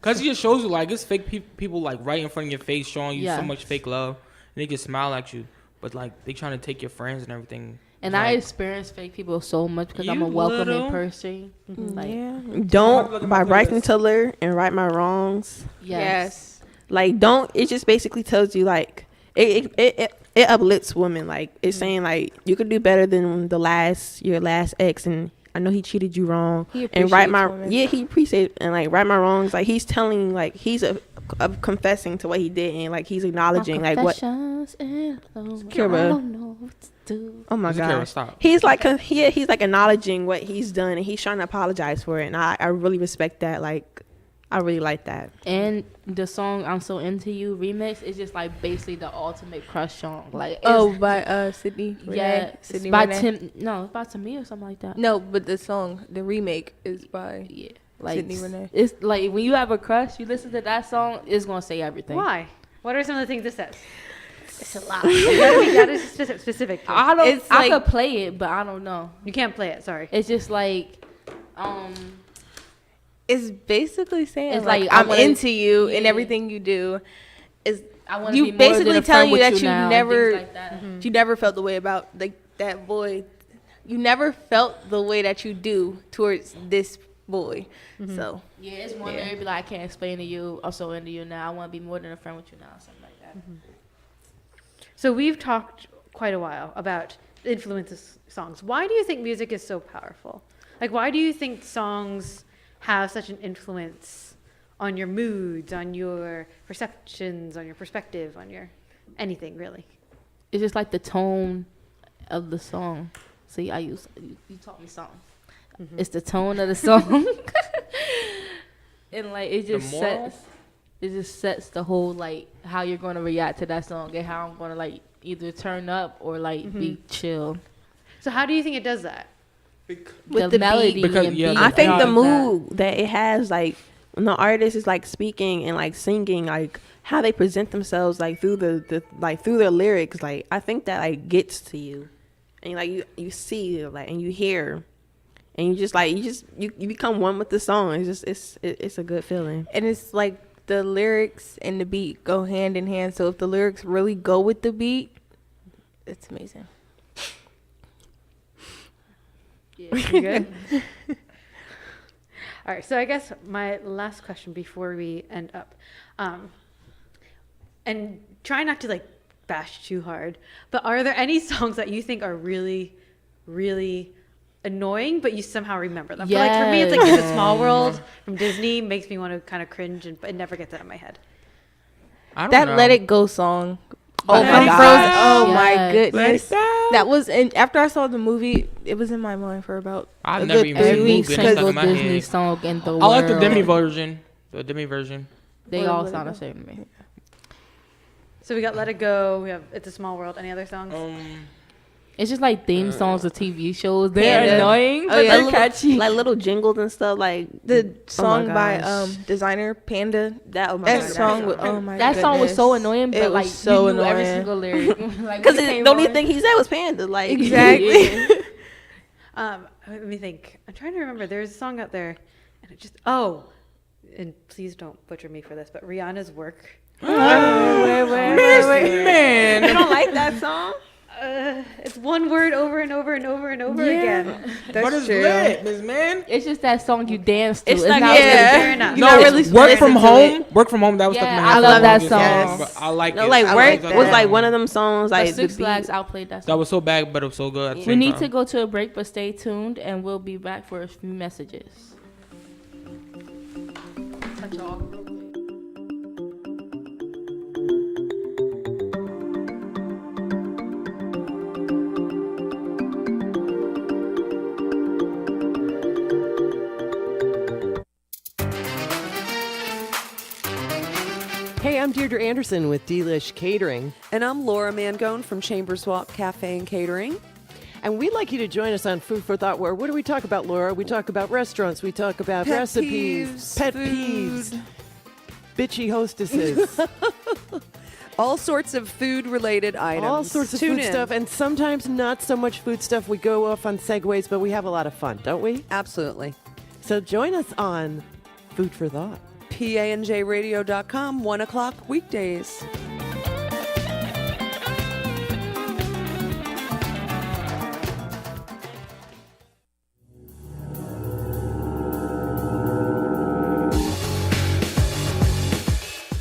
Speaker 4: Cause it just shows you like it's fake people like right in front of your face showing you so
Speaker 3: Yes.
Speaker 4: much fake love, and they just smile at you, but like they trying to take your friends and everything.
Speaker 3: And
Speaker 4: Like,
Speaker 3: I experience fake people so much because I'm a
Speaker 4: You
Speaker 3: welcoming
Speaker 4: little-
Speaker 3: person. Like,
Speaker 2: Yeah.
Speaker 1: Don't by Bryson Tiller and Right My Wrongs.
Speaker 3: yes.
Speaker 1: Like don't. It just basically tells you like it uplifts women. Like it's saying like you could do better than your last ex, and I know he cheated you wrong.
Speaker 2: He
Speaker 1: And right my
Speaker 2: appreciates women.
Speaker 1: he appreciates and like right my wrongs. Like he's telling like he's confessing to what he did and like he's acknowledging like what. Kira.
Speaker 3: I don't know what to do.
Speaker 1: Oh my
Speaker 4: Kara,
Speaker 1: gosh.
Speaker 4: stop.
Speaker 1: He's like he's like acknowledging what he's done and he's trying to apologize for it, and I really respect that. Like I really like that.
Speaker 3: And the song "I'm So Into You" remix is just like basically the ultimate crush song. Like, it's,
Speaker 2: Oh, by Sydney.
Speaker 3: yeah,
Speaker 2: Sydney
Speaker 3: it's by
Speaker 2: Renee.
Speaker 3: Tim. No, it's by Tamia or something like that.
Speaker 2: No, but the song, the remake, is by
Speaker 3: Yeah, like
Speaker 2: Sydney Renee.
Speaker 3: it's like when you have a crush, you listen to that song, it's gonna say everything.
Speaker 5: Why? What are some of the things it says? It's a lot. That is specific.
Speaker 3: I don't.
Speaker 2: It's
Speaker 3: I
Speaker 2: like-
Speaker 3: could play it, but I don't know.
Speaker 5: You can't play it. Sorry.
Speaker 3: It's just like,
Speaker 2: It's basically saying
Speaker 3: It's
Speaker 2: like,
Speaker 3: like, I
Speaker 2: I'm
Speaker 3: wanna-
Speaker 2: into you and
Speaker 3: yeah.
Speaker 2: everything you do. Is
Speaker 3: I want to
Speaker 2: You
Speaker 3: be more
Speaker 2: basically
Speaker 3: than a
Speaker 2: telling
Speaker 3: friend
Speaker 2: you
Speaker 3: with
Speaker 2: that
Speaker 3: you
Speaker 2: you
Speaker 3: now,
Speaker 2: never-
Speaker 3: things like that.
Speaker 2: you never felt the way about like that boy. You never felt the way that you do towards this boy. So
Speaker 3: Yeah, it's one
Speaker 2: Yeah.
Speaker 3: that be like, I can't explain to you. I'm so into you now. I want to be more than a friend with you now, something like that.
Speaker 5: So we've talked quite a while about influences songs. Why do you think music is so powerful? Like, why do you think songs have such an influence on your moods, on your perceptions, on your perspective, on your anything really?
Speaker 3: It's just like the tone of the song. See, you taught me something. It's the tone of the song, and like it
Speaker 4: The
Speaker 3: just
Speaker 4: moral?
Speaker 3: sets. it just sets the whole like how you're gonna react to that song and how I'm gonna like either turn up or like be chill.
Speaker 5: So how do you think it does that?
Speaker 3: With the melody
Speaker 4: Because,
Speaker 3: and
Speaker 4: yeah,
Speaker 3: beat.
Speaker 1: I think
Speaker 3: and
Speaker 1: the
Speaker 3: all that.
Speaker 1: mood that it has, like when the artist is like speaking and like singing, like how they present themselves, like through the like through their lyrics, like I think that like gets to you, and like you see like and you hear, and you become one with the song. It's just it's a good feeling.
Speaker 2: And it's like the lyrics and the beat go hand in hand. So if the lyrics really go with the beat, it's amazing.
Speaker 5: Yeah, you good? All right. So I guess my last question before we end up, and try not to like bash too hard, but are there any songs that you think are really, really annoying, but you somehow remember them? Yeah. Like for me, it's like "It's a Small World" from Disney makes me want to kind of cringe, and it never gets out of my head.
Speaker 4: I don't
Speaker 2: That
Speaker 4: know.
Speaker 2: "Let It Go" song.
Speaker 1: Oh
Speaker 2: from
Speaker 1: my God.
Speaker 2: Frozen. Oh my
Speaker 3: Yes.
Speaker 2: goodness. That was, and after I saw the movie, it was in my mind for about
Speaker 4: I've
Speaker 2: a
Speaker 4: never
Speaker 2: good
Speaker 4: even
Speaker 2: 3
Speaker 4: seen the
Speaker 2: weeks.
Speaker 4: movie, and it's stuck
Speaker 3: single
Speaker 4: in my
Speaker 3: Disney
Speaker 4: head.
Speaker 3: song in the
Speaker 4: I
Speaker 3: world.
Speaker 4: like the Demi version. The Demi version.
Speaker 3: They
Speaker 2: Or
Speaker 3: all
Speaker 2: Let It
Speaker 3: sound
Speaker 2: Go.
Speaker 3: the same to me.
Speaker 5: So we got "Let It Go." We have "It's a Small World." Any other songs?
Speaker 3: It's just like theme songs of TV shows. They're
Speaker 2: Panda.
Speaker 3: annoying,
Speaker 2: Oh,
Speaker 3: but
Speaker 2: yeah.
Speaker 3: they're catchy.
Speaker 1: Like little jingles and stuff, like
Speaker 2: The song by
Speaker 1: gosh.
Speaker 2: designer Panda.
Speaker 1: that. Oh my
Speaker 2: That
Speaker 1: God,
Speaker 2: song was, oh my
Speaker 3: That song was so
Speaker 2: goodness.
Speaker 3: annoying, but
Speaker 2: It
Speaker 3: like
Speaker 2: was so
Speaker 3: you knew every
Speaker 2: annoying.
Speaker 3: single lyric. Like,
Speaker 1: because
Speaker 3: when it came
Speaker 1: the only
Speaker 3: on.
Speaker 1: thing he said was Panda. Like
Speaker 2: Exactly.
Speaker 5: Let me think. I'm trying to remember. There's a song out there, and it just and please don't butcher me for this, but Rihanna's "Work."
Speaker 4: Man,
Speaker 1: You don't like that song?
Speaker 5: It's one word over and over and over and over again.
Speaker 4: but it's lit, Miss Man.
Speaker 3: It's just that song you dance to.
Speaker 1: It's
Speaker 3: It's
Speaker 1: like-
Speaker 3: not
Speaker 1: yeah.
Speaker 5: Fair enough.
Speaker 2: You're
Speaker 4: No,
Speaker 2: not really
Speaker 4: work
Speaker 2: listen
Speaker 4: from
Speaker 2: to
Speaker 4: home. Work from home. That was stuck in
Speaker 3: Yeah,
Speaker 4: my head.
Speaker 3: I
Speaker 4: for the
Speaker 3: love that
Speaker 4: longest
Speaker 3: song.
Speaker 4: time, but I like
Speaker 1: No,
Speaker 4: it.
Speaker 1: like
Speaker 4: I
Speaker 1: Work
Speaker 4: like
Speaker 1: was
Speaker 4: that
Speaker 1: like
Speaker 4: song.
Speaker 1: one of them songs.
Speaker 3: But
Speaker 1: Like
Speaker 3: Six
Speaker 1: the
Speaker 3: Flags
Speaker 1: beat.
Speaker 3: outplayed that
Speaker 4: That
Speaker 3: song.
Speaker 4: was so bad, but it was so good. At the
Speaker 3: We
Speaker 4: same
Speaker 3: need
Speaker 4: time.
Speaker 3: to go to a break, but stay tuned, and we'll be back for a few messages.
Speaker 6: Hey, I'm Deirdre Anderson with Delish Catering,
Speaker 7: And I'm Laura Mangone from Chambers Walk Cafe and Catering.
Speaker 6: and we'd like you to join us on Food for Thought, where what do we talk about, Laura? We talk about restaurants, we talk about
Speaker 7: Pet
Speaker 6: recipes,
Speaker 7: peeves,
Speaker 6: pet
Speaker 7: food.
Speaker 6: peeves, bitchy hostesses,
Speaker 7: All sorts of food-related items.
Speaker 6: all sorts of
Speaker 7: Tune
Speaker 6: food
Speaker 7: in.
Speaker 6: stuff, and sometimes not so much food stuff. We go off on segues, but we have a lot of fun, don't we?
Speaker 7: Absolutely.
Speaker 6: So join us on Food for Thought.
Speaker 7: PANJradio.com, 1 o'clock weekdays.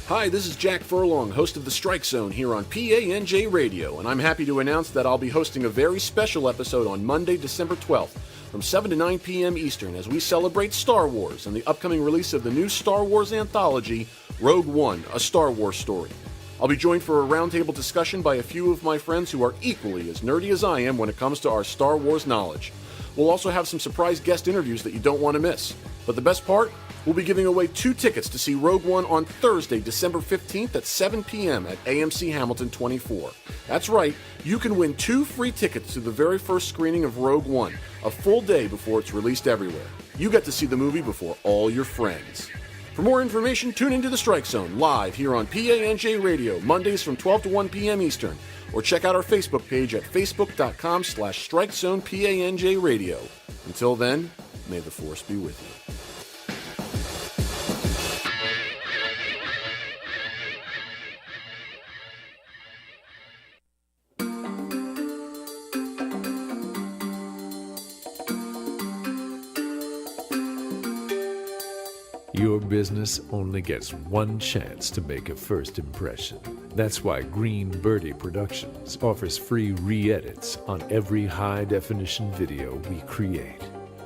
Speaker 8: Hi, this is Jack Furlong, host of The Strike Zone here on PANJ Radio, and I'm happy to announce that I'll be hosting a very special episode on Monday, December 12th from 7 to 9 p.m. Eastern as we celebrate Star Wars and the upcoming release of the new Star Wars anthology, Rogue One, A Star Wars Story. I'll be joined for a roundtable discussion by a few of my friends who are equally as nerdy as I am when it comes to our Star Wars knowledge. We'll also have some surprise guest interviews that you don't want to miss. But the best part? We'll be giving away 2 tickets to see Rogue One on Thursday, December 15th at 7 p.m. at AMC Hamilton 24. That's right, you can win 2 free tickets to the very first screening of Rogue One, a full day before it's released everywhere. You get to see the movie before all your friends. For more information, tune into The Strike Zone live here on PANJ Radio, Mondays from 12 to 1 p.m. Eastern, or check out our Facebook page at facebook.com/StrikeZonePANJ Radio. Until then, may the Force be with you.
Speaker 9: Your business only gets one chance to make a first impression. That's why Green Birdie Productions offers free re-edits on every high-definition video we create.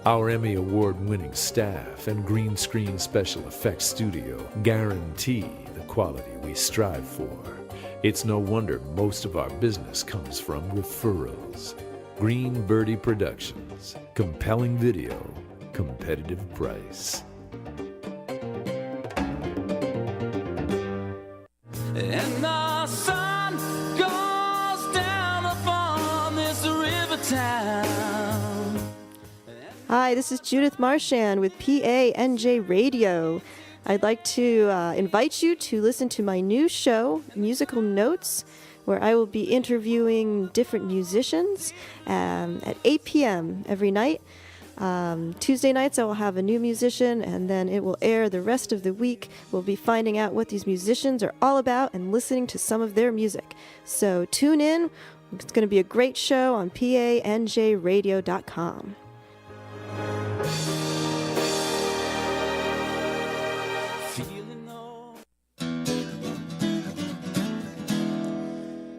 Speaker 9: Our Emmy Award-winning staff and green screen special effects studio guarantee the quality we strive for. It's no wonder most of our business comes from referrals. Green Birdie Productions. Compelling video, competitive price.
Speaker 10: and the sun goes down upon this river town.
Speaker 11: Hi, this is Judith Marchand with PANJ Radio. I'd like to invite you to listen to my new show, Musical Notes, where I will be interviewing different musicians at 8 p.m. every night. Tuesday nights I will have a new musician, and then it will air the rest of the week. We'll be finding out what these musicians are all about and listening to some of their music. So tune in. It's going to be a great show on panjradio.com.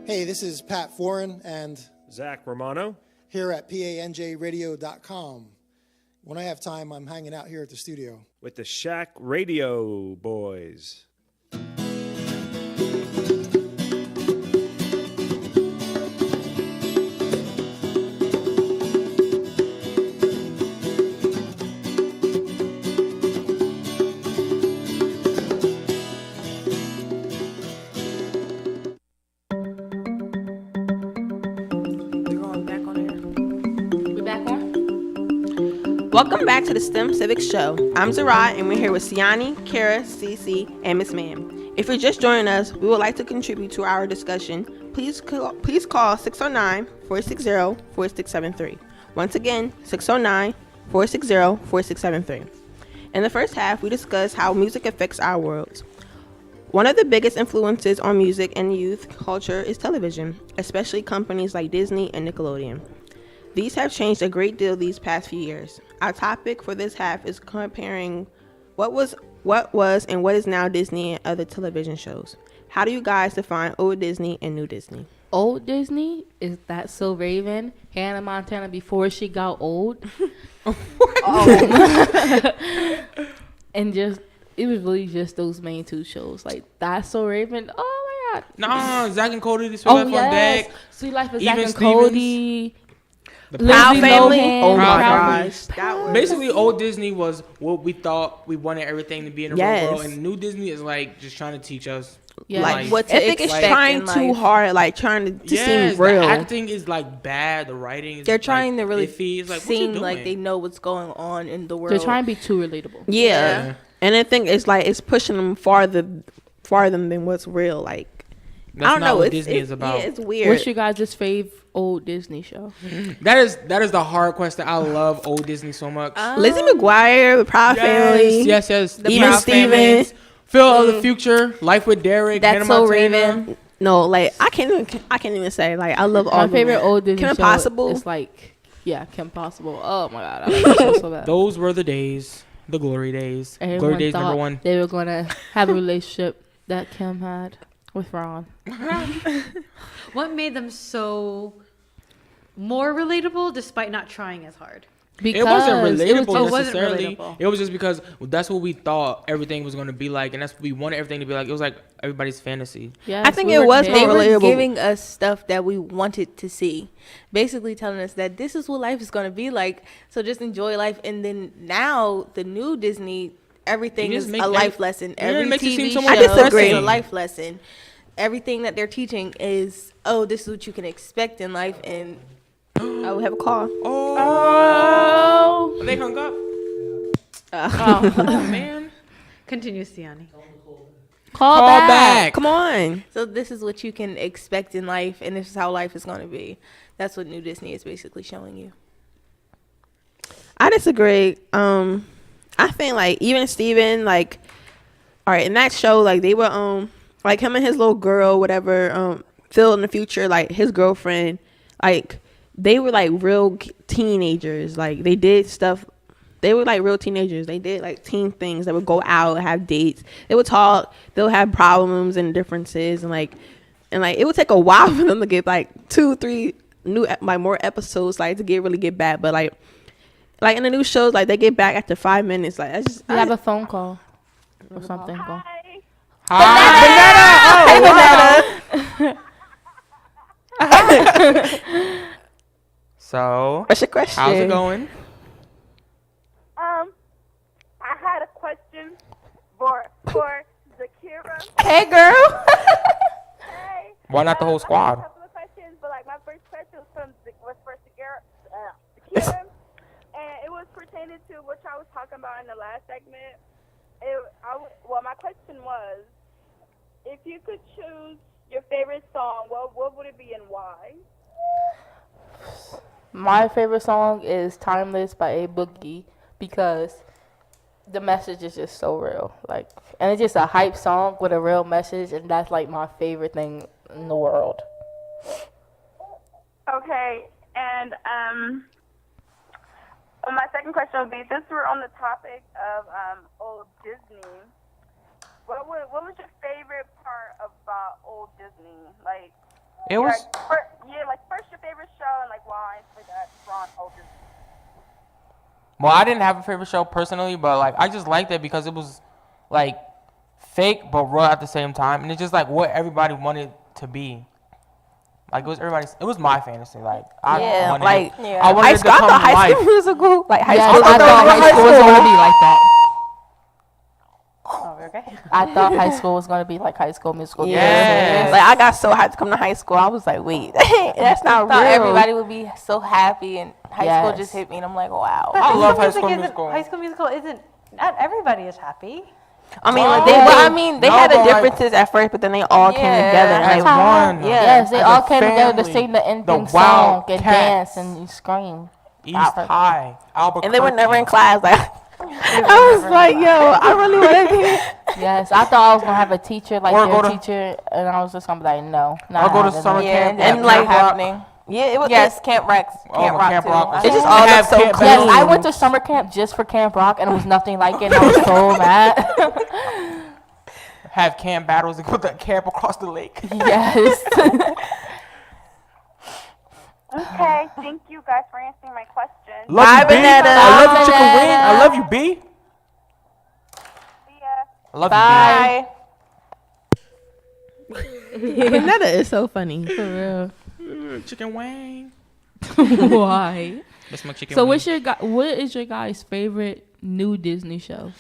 Speaker 12: Hey, this is Pat Foran and
Speaker 13: Zach Romano
Speaker 12: here at panjradio.com. When I have time, I'm hanging out here at the studio
Speaker 13: with the Shack Radio Boys.
Speaker 1: Welcome back to the Stemcivics show. I'm Zara, and we're here with Siani, Kara, Cece, and Miss Man. If you're just joining us, we would like to contribute to our discussion. Please call 609-460-4673. Once again, 609-460-4673. In the first half, we discussed how music affects our worlds. One of the biggest influences on music and youth culture is television, especially companies like Disney and Nickelodeon. These have changed a great deal these past few years. Our topic for this half is comparing what was and what is now Disney and other television shows. How do you guys define old Disney and new Disney?
Speaker 3: Old Disney is That's So Raven, Hannah Montana before she got old. And just it was really just those main two shows, like That's So Raven. Oh my God!
Speaker 4: Nah, Zack and Cody, Sweet Life on Deck,
Speaker 3: Sweet Life with
Speaker 4: Even
Speaker 3: Zack and
Speaker 4: Stevens.
Speaker 3: Cody.
Speaker 4: The
Speaker 1: Proud Family. Oh my
Speaker 4: Proud
Speaker 1: gosh. That was
Speaker 4: basically old Disney was what we thought we wanted everything to be in the real world, and new Disney is like just trying to teach us.
Speaker 3: Yeah.
Speaker 1: Like what to expect. It's trying too hard, like trying to seem real.
Speaker 4: The acting is like bad. The writing is
Speaker 2: they're trying to really
Speaker 4: iffy. It's like,
Speaker 2: seem like they know what's going on in the world.
Speaker 3: They're trying to be too relatable.
Speaker 1: Yeah. And I think it's like it's pushing them farther than what's real. Like
Speaker 4: that's
Speaker 1: I don't
Speaker 4: not
Speaker 1: know
Speaker 4: what
Speaker 1: it's,
Speaker 4: Disney is about.
Speaker 1: Yeah, it's weird.
Speaker 3: What's your guys' fave old Disney show?
Speaker 4: That is the hard question. I love old Disney so much.
Speaker 1: Lizzie McGuire, The Proud Family.
Speaker 4: Yes.
Speaker 1: The Even Stevens.
Speaker 4: Phil of the Future, Life with Derek.
Speaker 2: That's
Speaker 4: Hannah
Speaker 2: So
Speaker 4: Montana.
Speaker 2: Raven.
Speaker 1: No, like I can't even say like I love all.
Speaker 3: My favorite old Disney
Speaker 1: Kim
Speaker 3: show
Speaker 1: Possible.
Speaker 3: is like Kim Possible. Oh my God, I like that show so bad.
Speaker 4: Those were the days, the glory days.
Speaker 3: Everyone
Speaker 4: Glory days
Speaker 3: thought
Speaker 4: #1.
Speaker 3: they were gonna have a relationship that Kim had with Ron.
Speaker 5: What made them so more relatable despite not trying as hard?
Speaker 4: It wasn't relatable
Speaker 5: It wasn't
Speaker 4: necessarily.
Speaker 5: relatable.
Speaker 4: It was just because that's what we thought everything was going to be like, and that's what we wanted everything to be like. It was like everybody's fantasy.
Speaker 3: Yeah,
Speaker 1: I think it was more
Speaker 2: They were
Speaker 1: relatable.
Speaker 2: giving us stuff that we wanted to see, basically telling us that this is what life is going to be like. So just enjoy life. And then now the new Disney, everything is a life lesson. Every TV show is a life lesson. Everything that they're teaching is, oh, this is what you can expect in life. And
Speaker 1: I would have a call.
Speaker 4: Oh, they hung up.
Speaker 5: Oh
Speaker 4: man.
Speaker 5: Continue, Siani.
Speaker 3: Call back.
Speaker 1: Come on.
Speaker 2: So this is what you can expect in life, and this is how life is going to be. That's what New Disney is basically showing you.
Speaker 1: I disagree. I think like even Steven, like, all right, in that show, like they were like him and his little girl, whatever, Phil in the future, like his girlfriend, like they were like real teenagers. Like they did stuff. They were like real teenagers. They did like teen things. They would go out, have dates. They would talk. They'll have problems and differences, and like it would take a while for them to get like 2-3 new like more episodes like to really get back. But like in the new shows, like they get back after 5 minutes. Like I just
Speaker 3: have a phone call or something. Go.
Speaker 4: Hi, Banana. So,
Speaker 1: what's your question?
Speaker 4: How's it going?
Speaker 14: I had a question for Zakira.
Speaker 1: Hey, girl.
Speaker 4: Why not the whole squad?
Speaker 14: A couple of questions, but like my first question was for Sakira, and it was pertaining to what I was talking about in the last segment. My question was, if you could choose your favorite song, what would it be and why?
Speaker 3: My favorite song is "Timeless" by A Boogie because the message is just so real. Like, and it's just a hype song with a real message, and that's like my favorite thing in the world.
Speaker 14: Okay, and my second question would be, since we're on the topic of old Disney, what was your favorite part about old Disney? Like,
Speaker 4: It was
Speaker 14: first your favorite show and like why for that on old Disney.
Speaker 4: Well, I didn't have a favorite show personally, but like I just liked it because it was like fake but real at the same time, and it's just like what everybody wanted to be. Like it was my fantasy. Like I wanted it to come to life.
Speaker 1: High School Musical, like high school.
Speaker 3: I thought high school was gonna be like that.
Speaker 5: Oh, okay.
Speaker 3: I thought high school was gonna be like High School Musical.
Speaker 1: Yeah. Like I got so hyped to come to high school. I was like, wait, that's not real.
Speaker 2: I thought everybody would be so happy, and high school just hit me, and I'm like, wow.
Speaker 5: But
Speaker 4: I love High School Musical.
Speaker 5: High School Musical isn't. Not everybody is happy.
Speaker 1: I mean, they
Speaker 4: No,
Speaker 1: had the
Speaker 4: but, like,
Speaker 1: differences at first, but then they all came together.
Speaker 4: as
Speaker 1: Like,
Speaker 4: one.
Speaker 3: Yes, they
Speaker 4: As
Speaker 3: all
Speaker 4: a
Speaker 3: came together to
Speaker 4: family.
Speaker 3: sing the ending
Speaker 4: The
Speaker 3: song and
Speaker 4: Wildcats.
Speaker 3: dance and scream.
Speaker 4: East High, Albuquerque.
Speaker 1: and they were never in class. Like, I was like, yo, I really want to be.
Speaker 3: Yes, I thought I was gonna have a teacher like
Speaker 4: Or
Speaker 3: their
Speaker 4: go to-
Speaker 3: teacher, and I was just gonna be like, no,
Speaker 4: Or
Speaker 3: not
Speaker 4: go to
Speaker 3: happening.
Speaker 4: summer camp.
Speaker 2: and
Speaker 1: like,
Speaker 2: happening.
Speaker 1: Yeah, it was.
Speaker 2: Yes, Camp Rock. Camp Rock
Speaker 4: Camp
Speaker 2: too.
Speaker 4: Rock.
Speaker 1: It just all
Speaker 4: Have
Speaker 1: looked so
Speaker 4: Camp
Speaker 1: clean.
Speaker 3: Yes, I went to summer camp just for Camp Rock, and it was nothing like it. And I was so mad.
Speaker 4: Have camp battles and put that camp across the lake.
Speaker 3: Yes.
Speaker 14: Okay, thank you guys for answering my question.
Speaker 4: Love you, B.
Speaker 1: Banana.
Speaker 4: I love you, Chicken Wing. I love you, B.
Speaker 14: See ya.
Speaker 4: I love
Speaker 2: Bye.
Speaker 1: Banana is so funny.
Speaker 3: For real.
Speaker 4: you, B. Chicken Wing.
Speaker 3: Why?
Speaker 4: That's my chicken
Speaker 3: So
Speaker 4: wing.
Speaker 3: what is your guys' favorite new Disney show?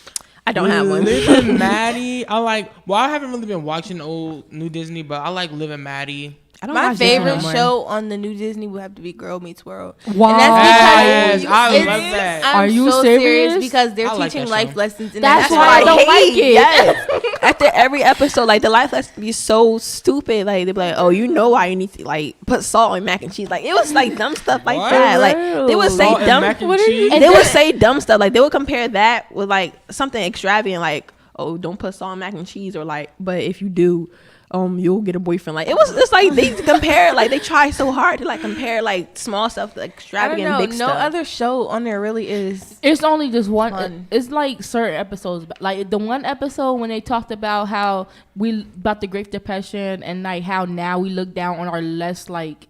Speaker 1: I don't have one.
Speaker 4: Liv and Maddie. I haven't really been watching old new Disney, but I like Liv and Maddie.
Speaker 1: I don't
Speaker 2: My
Speaker 1: watch Disney
Speaker 2: favorite
Speaker 1: no more.
Speaker 2: show on the new Disney would have to be Girl Meets World.
Speaker 3: Wow.
Speaker 2: And that's
Speaker 4: Yes, I
Speaker 2: because
Speaker 4: love that.
Speaker 2: I'm
Speaker 3: Are you
Speaker 2: so
Speaker 3: serious?
Speaker 2: because they're
Speaker 4: I like
Speaker 2: teaching
Speaker 4: that
Speaker 2: life
Speaker 4: show.
Speaker 2: lessons. And
Speaker 3: That's
Speaker 2: that's
Speaker 3: why I
Speaker 2: why
Speaker 3: don't like it.
Speaker 1: Yes. After every episode, like the life lesson be so stupid. Like they be like, "Oh, you know why you need to like put salt in mac and cheese." Like it was like dumb stuff like
Speaker 4: What?
Speaker 1: that. Like they would say
Speaker 4: Salt and
Speaker 1: dumb.
Speaker 4: mac and
Speaker 1: What are
Speaker 4: cheese?
Speaker 1: you- They would say dumb stuff. Like they would compare that with like something extravagant. Like, oh, don't put salt in mac and cheese, or like, but if you do, you'll get a boyfriend. Like it was just like they compare. Like they try so hard to like compare like small stuff to like
Speaker 2: I don't
Speaker 1: extravagant
Speaker 2: know.
Speaker 1: big
Speaker 2: No
Speaker 1: stuff.
Speaker 2: other show on there really is.
Speaker 3: It's only just one.
Speaker 2: Fun.
Speaker 3: It's like certain episodes. Like the one episode when they talked about how about the Great Depression and like how now we look down on our less like,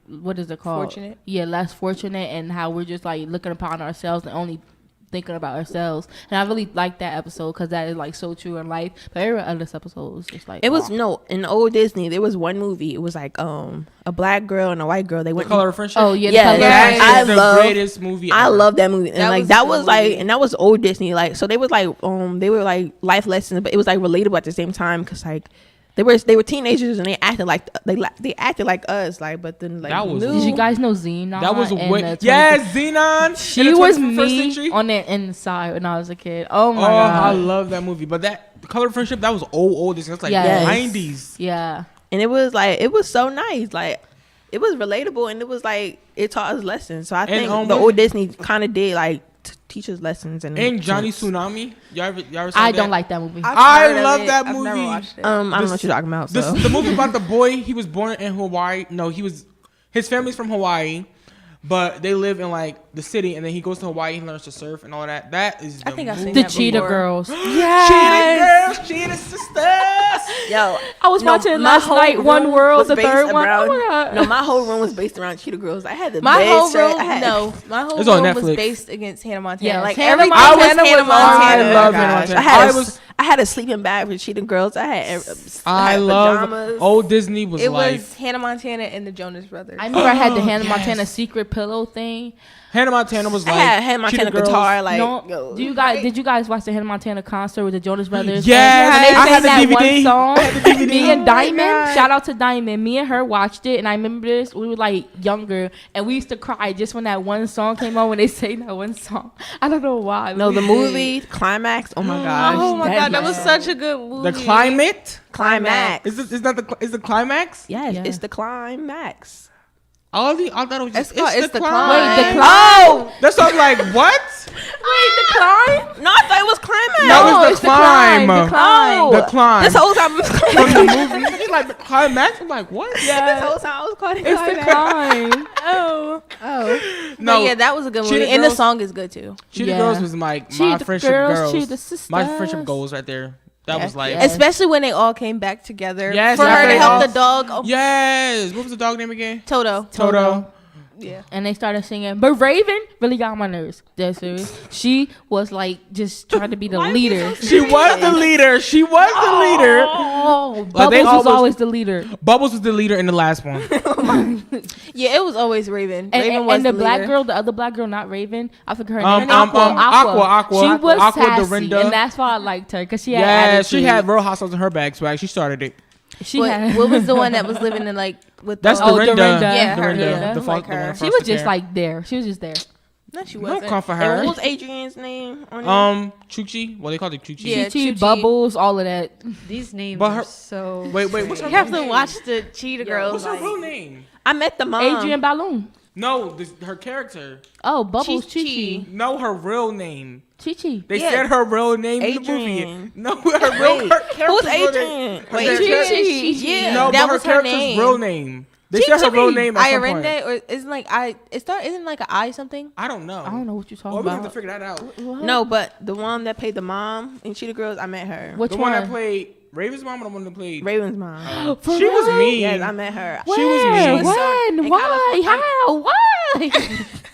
Speaker 3: what is it called?
Speaker 2: Fortunate.
Speaker 3: Yeah, less fortunate, and how we're just like looking upon ourselves and only thinking about ourselves. And I really like that episode because that is like so true in life. But every other episode was just like
Speaker 1: It was
Speaker 3: wow.
Speaker 1: in old Disney. There was one movie. It was like a black girl and a white girl. They
Speaker 4: The
Speaker 1: went.
Speaker 4: Color of Friendship.
Speaker 3: Oh yeah,
Speaker 1: Yeah,
Speaker 3: the
Speaker 1: yeah.
Speaker 3: Color-
Speaker 1: I
Speaker 4: That's the
Speaker 1: love-
Speaker 4: greatest movie
Speaker 1: I
Speaker 4: ever.
Speaker 1: love that movie. And
Speaker 2: That
Speaker 1: like
Speaker 2: was
Speaker 1: that
Speaker 2: a
Speaker 1: was
Speaker 2: good
Speaker 1: like,
Speaker 2: movie.
Speaker 1: and that was old Disney. Like so they was like they were like life lessons, but it was like relatable at the same time because like they were teenagers and they acted like they acted like us. Like but then like
Speaker 4: That was-
Speaker 3: Did you guys know Xenon?
Speaker 4: That was
Speaker 3: and
Speaker 4: way.
Speaker 3: the 20th
Speaker 4: Yes, Xenon.
Speaker 3: She
Speaker 4: in the
Speaker 3: was
Speaker 4: 21st
Speaker 3: me
Speaker 4: century.
Speaker 3: on the inside when I was a kid. Oh my
Speaker 4: Oh, I
Speaker 3: god.
Speaker 4: love that movie. But that Color of Friendship, that was old. It's like
Speaker 3: Yes.
Speaker 4: 90s.
Speaker 3: Yeah.
Speaker 1: and it was like it was so nice. Like it was relatable and it was like it taught us lessons. So I think the
Speaker 4: what-
Speaker 1: old Disney kind of did like teach us lessons
Speaker 4: And Johnny
Speaker 1: sense.
Speaker 4: Tsunami. Y'all ever seen
Speaker 3: I
Speaker 4: that?
Speaker 3: don't like that movie.
Speaker 4: I love that movie.
Speaker 2: I've never watched it.
Speaker 1: I don't know what you're talking about. So.
Speaker 4: The movie about the boy, he was born in Hawaii. No, his family's from Hawaii, but they live in like the city, and then he goes to Hawaii and learns to surf and all that. That is the
Speaker 2: I think I've
Speaker 4: movie.
Speaker 2: seen
Speaker 3: The
Speaker 2: that
Speaker 3: Cheetah
Speaker 2: before.
Speaker 3: Girls.
Speaker 4: Cheetah Girls, Cheetah Sisters.
Speaker 1: Yo,
Speaker 3: I was watching
Speaker 1: my
Speaker 3: last
Speaker 1: whole
Speaker 3: night One
Speaker 1: room
Speaker 3: World,
Speaker 1: was
Speaker 3: the
Speaker 1: based
Speaker 3: third one.
Speaker 1: around-
Speaker 3: Oh my god.
Speaker 1: No, my whole room was based around Cheetah Girls. I had the
Speaker 2: My
Speaker 1: bed
Speaker 2: whole
Speaker 1: set.
Speaker 2: room,
Speaker 1: My
Speaker 2: whole
Speaker 4: It's on
Speaker 2: room was
Speaker 4: Netflix.
Speaker 2: based against Hannah Montana.
Speaker 3: Yes,
Speaker 2: Like
Speaker 3: Hannah
Speaker 2: every
Speaker 3: Montana
Speaker 2: Montana
Speaker 3: was
Speaker 2: was Montana.
Speaker 4: I love Hannah Montana.
Speaker 1: I had a sleeping bag for Cheetah Girls. I
Speaker 4: I
Speaker 1: had
Speaker 4: love
Speaker 1: pajamas.
Speaker 4: old Disney was
Speaker 2: It
Speaker 4: like
Speaker 2: was Hannah Montana and the Jonas Brothers.
Speaker 3: I remember I had the Hannah
Speaker 4: yes.
Speaker 3: Montana secret pillow thing.
Speaker 4: Hannah Montana was
Speaker 1: I
Speaker 4: like
Speaker 1: had Hannah Montana
Speaker 4: Cheetah Girls.
Speaker 1: guitar. Like,
Speaker 3: No,
Speaker 1: yo.
Speaker 3: did you guys watch the Hannah Montana concert with the Jonas Brothers?
Speaker 4: Yes,
Speaker 3: And they
Speaker 4: I
Speaker 3: sang
Speaker 4: had the
Speaker 3: that
Speaker 4: DVD.
Speaker 3: one song.
Speaker 4: I had the DVD.
Speaker 3: Me and
Speaker 4: Oh my
Speaker 3: Diamond,
Speaker 4: God.
Speaker 3: shout out to Diamond. Me and her watched it, and I remember this. We were like younger, and we used to cry just when that one song came on. When they sang that one song, I don't know why.
Speaker 1: No,
Speaker 3: but
Speaker 1: the
Speaker 3: we
Speaker 1: movie climax. Oh my gosh.
Speaker 2: Oh my god, that
Speaker 1: my
Speaker 2: was
Speaker 1: song.
Speaker 2: such a good movie.
Speaker 4: The climate.
Speaker 1: Climax.
Speaker 4: Is the climax?
Speaker 1: Yes,
Speaker 3: Yeah.
Speaker 1: it's the climax.
Speaker 4: I thought it was just
Speaker 2: It's the
Speaker 3: Wait,
Speaker 2: climb.
Speaker 3: the climb.
Speaker 4: Oh, that's what I'm like. What?
Speaker 1: Wait, the climb? No, I thought it was climax.
Speaker 4: No, it's
Speaker 3: it's
Speaker 4: the climb.
Speaker 3: The climb.
Speaker 1: Oh,
Speaker 4: The climb.
Speaker 1: This whole time it was
Speaker 4: From
Speaker 1: climax.
Speaker 4: the movie. He's like the climax. I'm like, what?
Speaker 1: This
Speaker 3: Yeah,
Speaker 1: whole time I was calling it
Speaker 3: it's the
Speaker 1: climax.
Speaker 3: climb.
Speaker 2: Oh.
Speaker 4: No,
Speaker 2: But yeah, that was a good movie.
Speaker 4: Cheetah
Speaker 2: And the
Speaker 4: Girls-
Speaker 2: song is good too.
Speaker 4: Cheetah
Speaker 3: Yeah.
Speaker 4: Girls was my
Speaker 3: Cheetah
Speaker 4: friendship
Speaker 3: Girls,
Speaker 4: girls.
Speaker 3: Cheetah
Speaker 4: My
Speaker 3: Sisters.
Speaker 4: friendship goals right there. That was like
Speaker 3: Yeah.
Speaker 2: Especially when they all came back together.
Speaker 4: Yes,
Speaker 2: For her
Speaker 4: after
Speaker 2: to
Speaker 4: they
Speaker 2: help
Speaker 4: all-
Speaker 2: the dog. Oh,
Speaker 4: yes. What was the dog name again?
Speaker 2: Toto.
Speaker 4: Toto.
Speaker 2: Yeah.
Speaker 3: And they started singing, but Raven really got on my nerves. Dead serious. She was like just trying to be the leader.
Speaker 4: She was the leader. She was the leader.
Speaker 3: Oh,
Speaker 4: Like, they
Speaker 3: Bubbles was always the leader.
Speaker 4: Bubbles was the leader in the last one.
Speaker 2: Yeah, it was always Raven.
Speaker 3: And,
Speaker 2: Raven
Speaker 3: and,
Speaker 2: was
Speaker 3: and the black
Speaker 2: leader.
Speaker 3: girl, the other black girl, not Raven. I forgot her
Speaker 4: Um,
Speaker 3: name.
Speaker 4: Aqua.
Speaker 3: She was
Speaker 4: Aqua
Speaker 3: sassy,
Speaker 4: Dorinda.
Speaker 3: and that's why I liked her because she had
Speaker 4: Yeah,
Speaker 3: attitude.
Speaker 4: she had Real Housewives in her bag swag. She started it.
Speaker 3: She
Speaker 2: What,
Speaker 3: had.
Speaker 2: what was the one that was living in like with
Speaker 4: That's
Speaker 2: the
Speaker 4: Dorinda.
Speaker 2: Yeah, her.
Speaker 4: Dorinda.
Speaker 2: Yeah,
Speaker 4: The
Speaker 2: like
Speaker 4: the one
Speaker 2: her.
Speaker 4: in
Speaker 3: She was
Speaker 4: foster
Speaker 3: just
Speaker 4: care.
Speaker 3: like there. She was just there.
Speaker 2: No, she
Speaker 4: Don't
Speaker 2: wasn't.
Speaker 4: come for
Speaker 1: And
Speaker 4: her.
Speaker 1: what was Adrian's name on it?
Speaker 4: Chuchi. Well, they called it Chuchi.
Speaker 2: Yeah,
Speaker 3: Chi,
Speaker 2: Chuchi.
Speaker 3: Bubbles, all of that.
Speaker 5: These names
Speaker 4: But her-
Speaker 5: are so.
Speaker 4: Wait, what's her
Speaker 2: You have
Speaker 4: real
Speaker 2: to
Speaker 4: name?
Speaker 2: watch the Cheetah Girls.
Speaker 4: What's her
Speaker 2: like-
Speaker 4: real name?
Speaker 1: I met the mom.
Speaker 3: Adrian Balloon.
Speaker 4: No, her character.
Speaker 3: Oh, Bubbles,
Speaker 2: Chi-Chi.
Speaker 3: Chi
Speaker 4: No, her real name.
Speaker 3: Chi. Chi.
Speaker 4: They
Speaker 1: Yeah.
Speaker 4: said her real name in the
Speaker 1: Adrian.
Speaker 4: movie. No, her real her character's
Speaker 1: Who's
Speaker 4: real
Speaker 1: Adrian?
Speaker 4: name.
Speaker 1: Wait,
Speaker 4: Her character-
Speaker 1: Yeah.
Speaker 4: No,
Speaker 2: that
Speaker 4: but her
Speaker 2: was her
Speaker 4: character's
Speaker 2: name.
Speaker 4: real name. They said her real name at some point.
Speaker 2: Irende, or isn't like isn't like an I something?
Speaker 4: I don't know.
Speaker 3: I don't know what you're talking
Speaker 4: Well, we have to
Speaker 3: about.
Speaker 4: figure that out.
Speaker 1: No, but the one that played the mom in Cheetah Girls, I met her.
Speaker 3: Which
Speaker 4: The one that played Raven's mom or the one that played
Speaker 1: Raven's mom.
Speaker 3: For
Speaker 4: She was
Speaker 3: real?
Speaker 4: mean.
Speaker 1: Yes, I met her.
Speaker 4: She was mean.
Speaker 3: When?
Speaker 1: In
Speaker 3: Why?
Speaker 1: California-
Speaker 3: How? Why?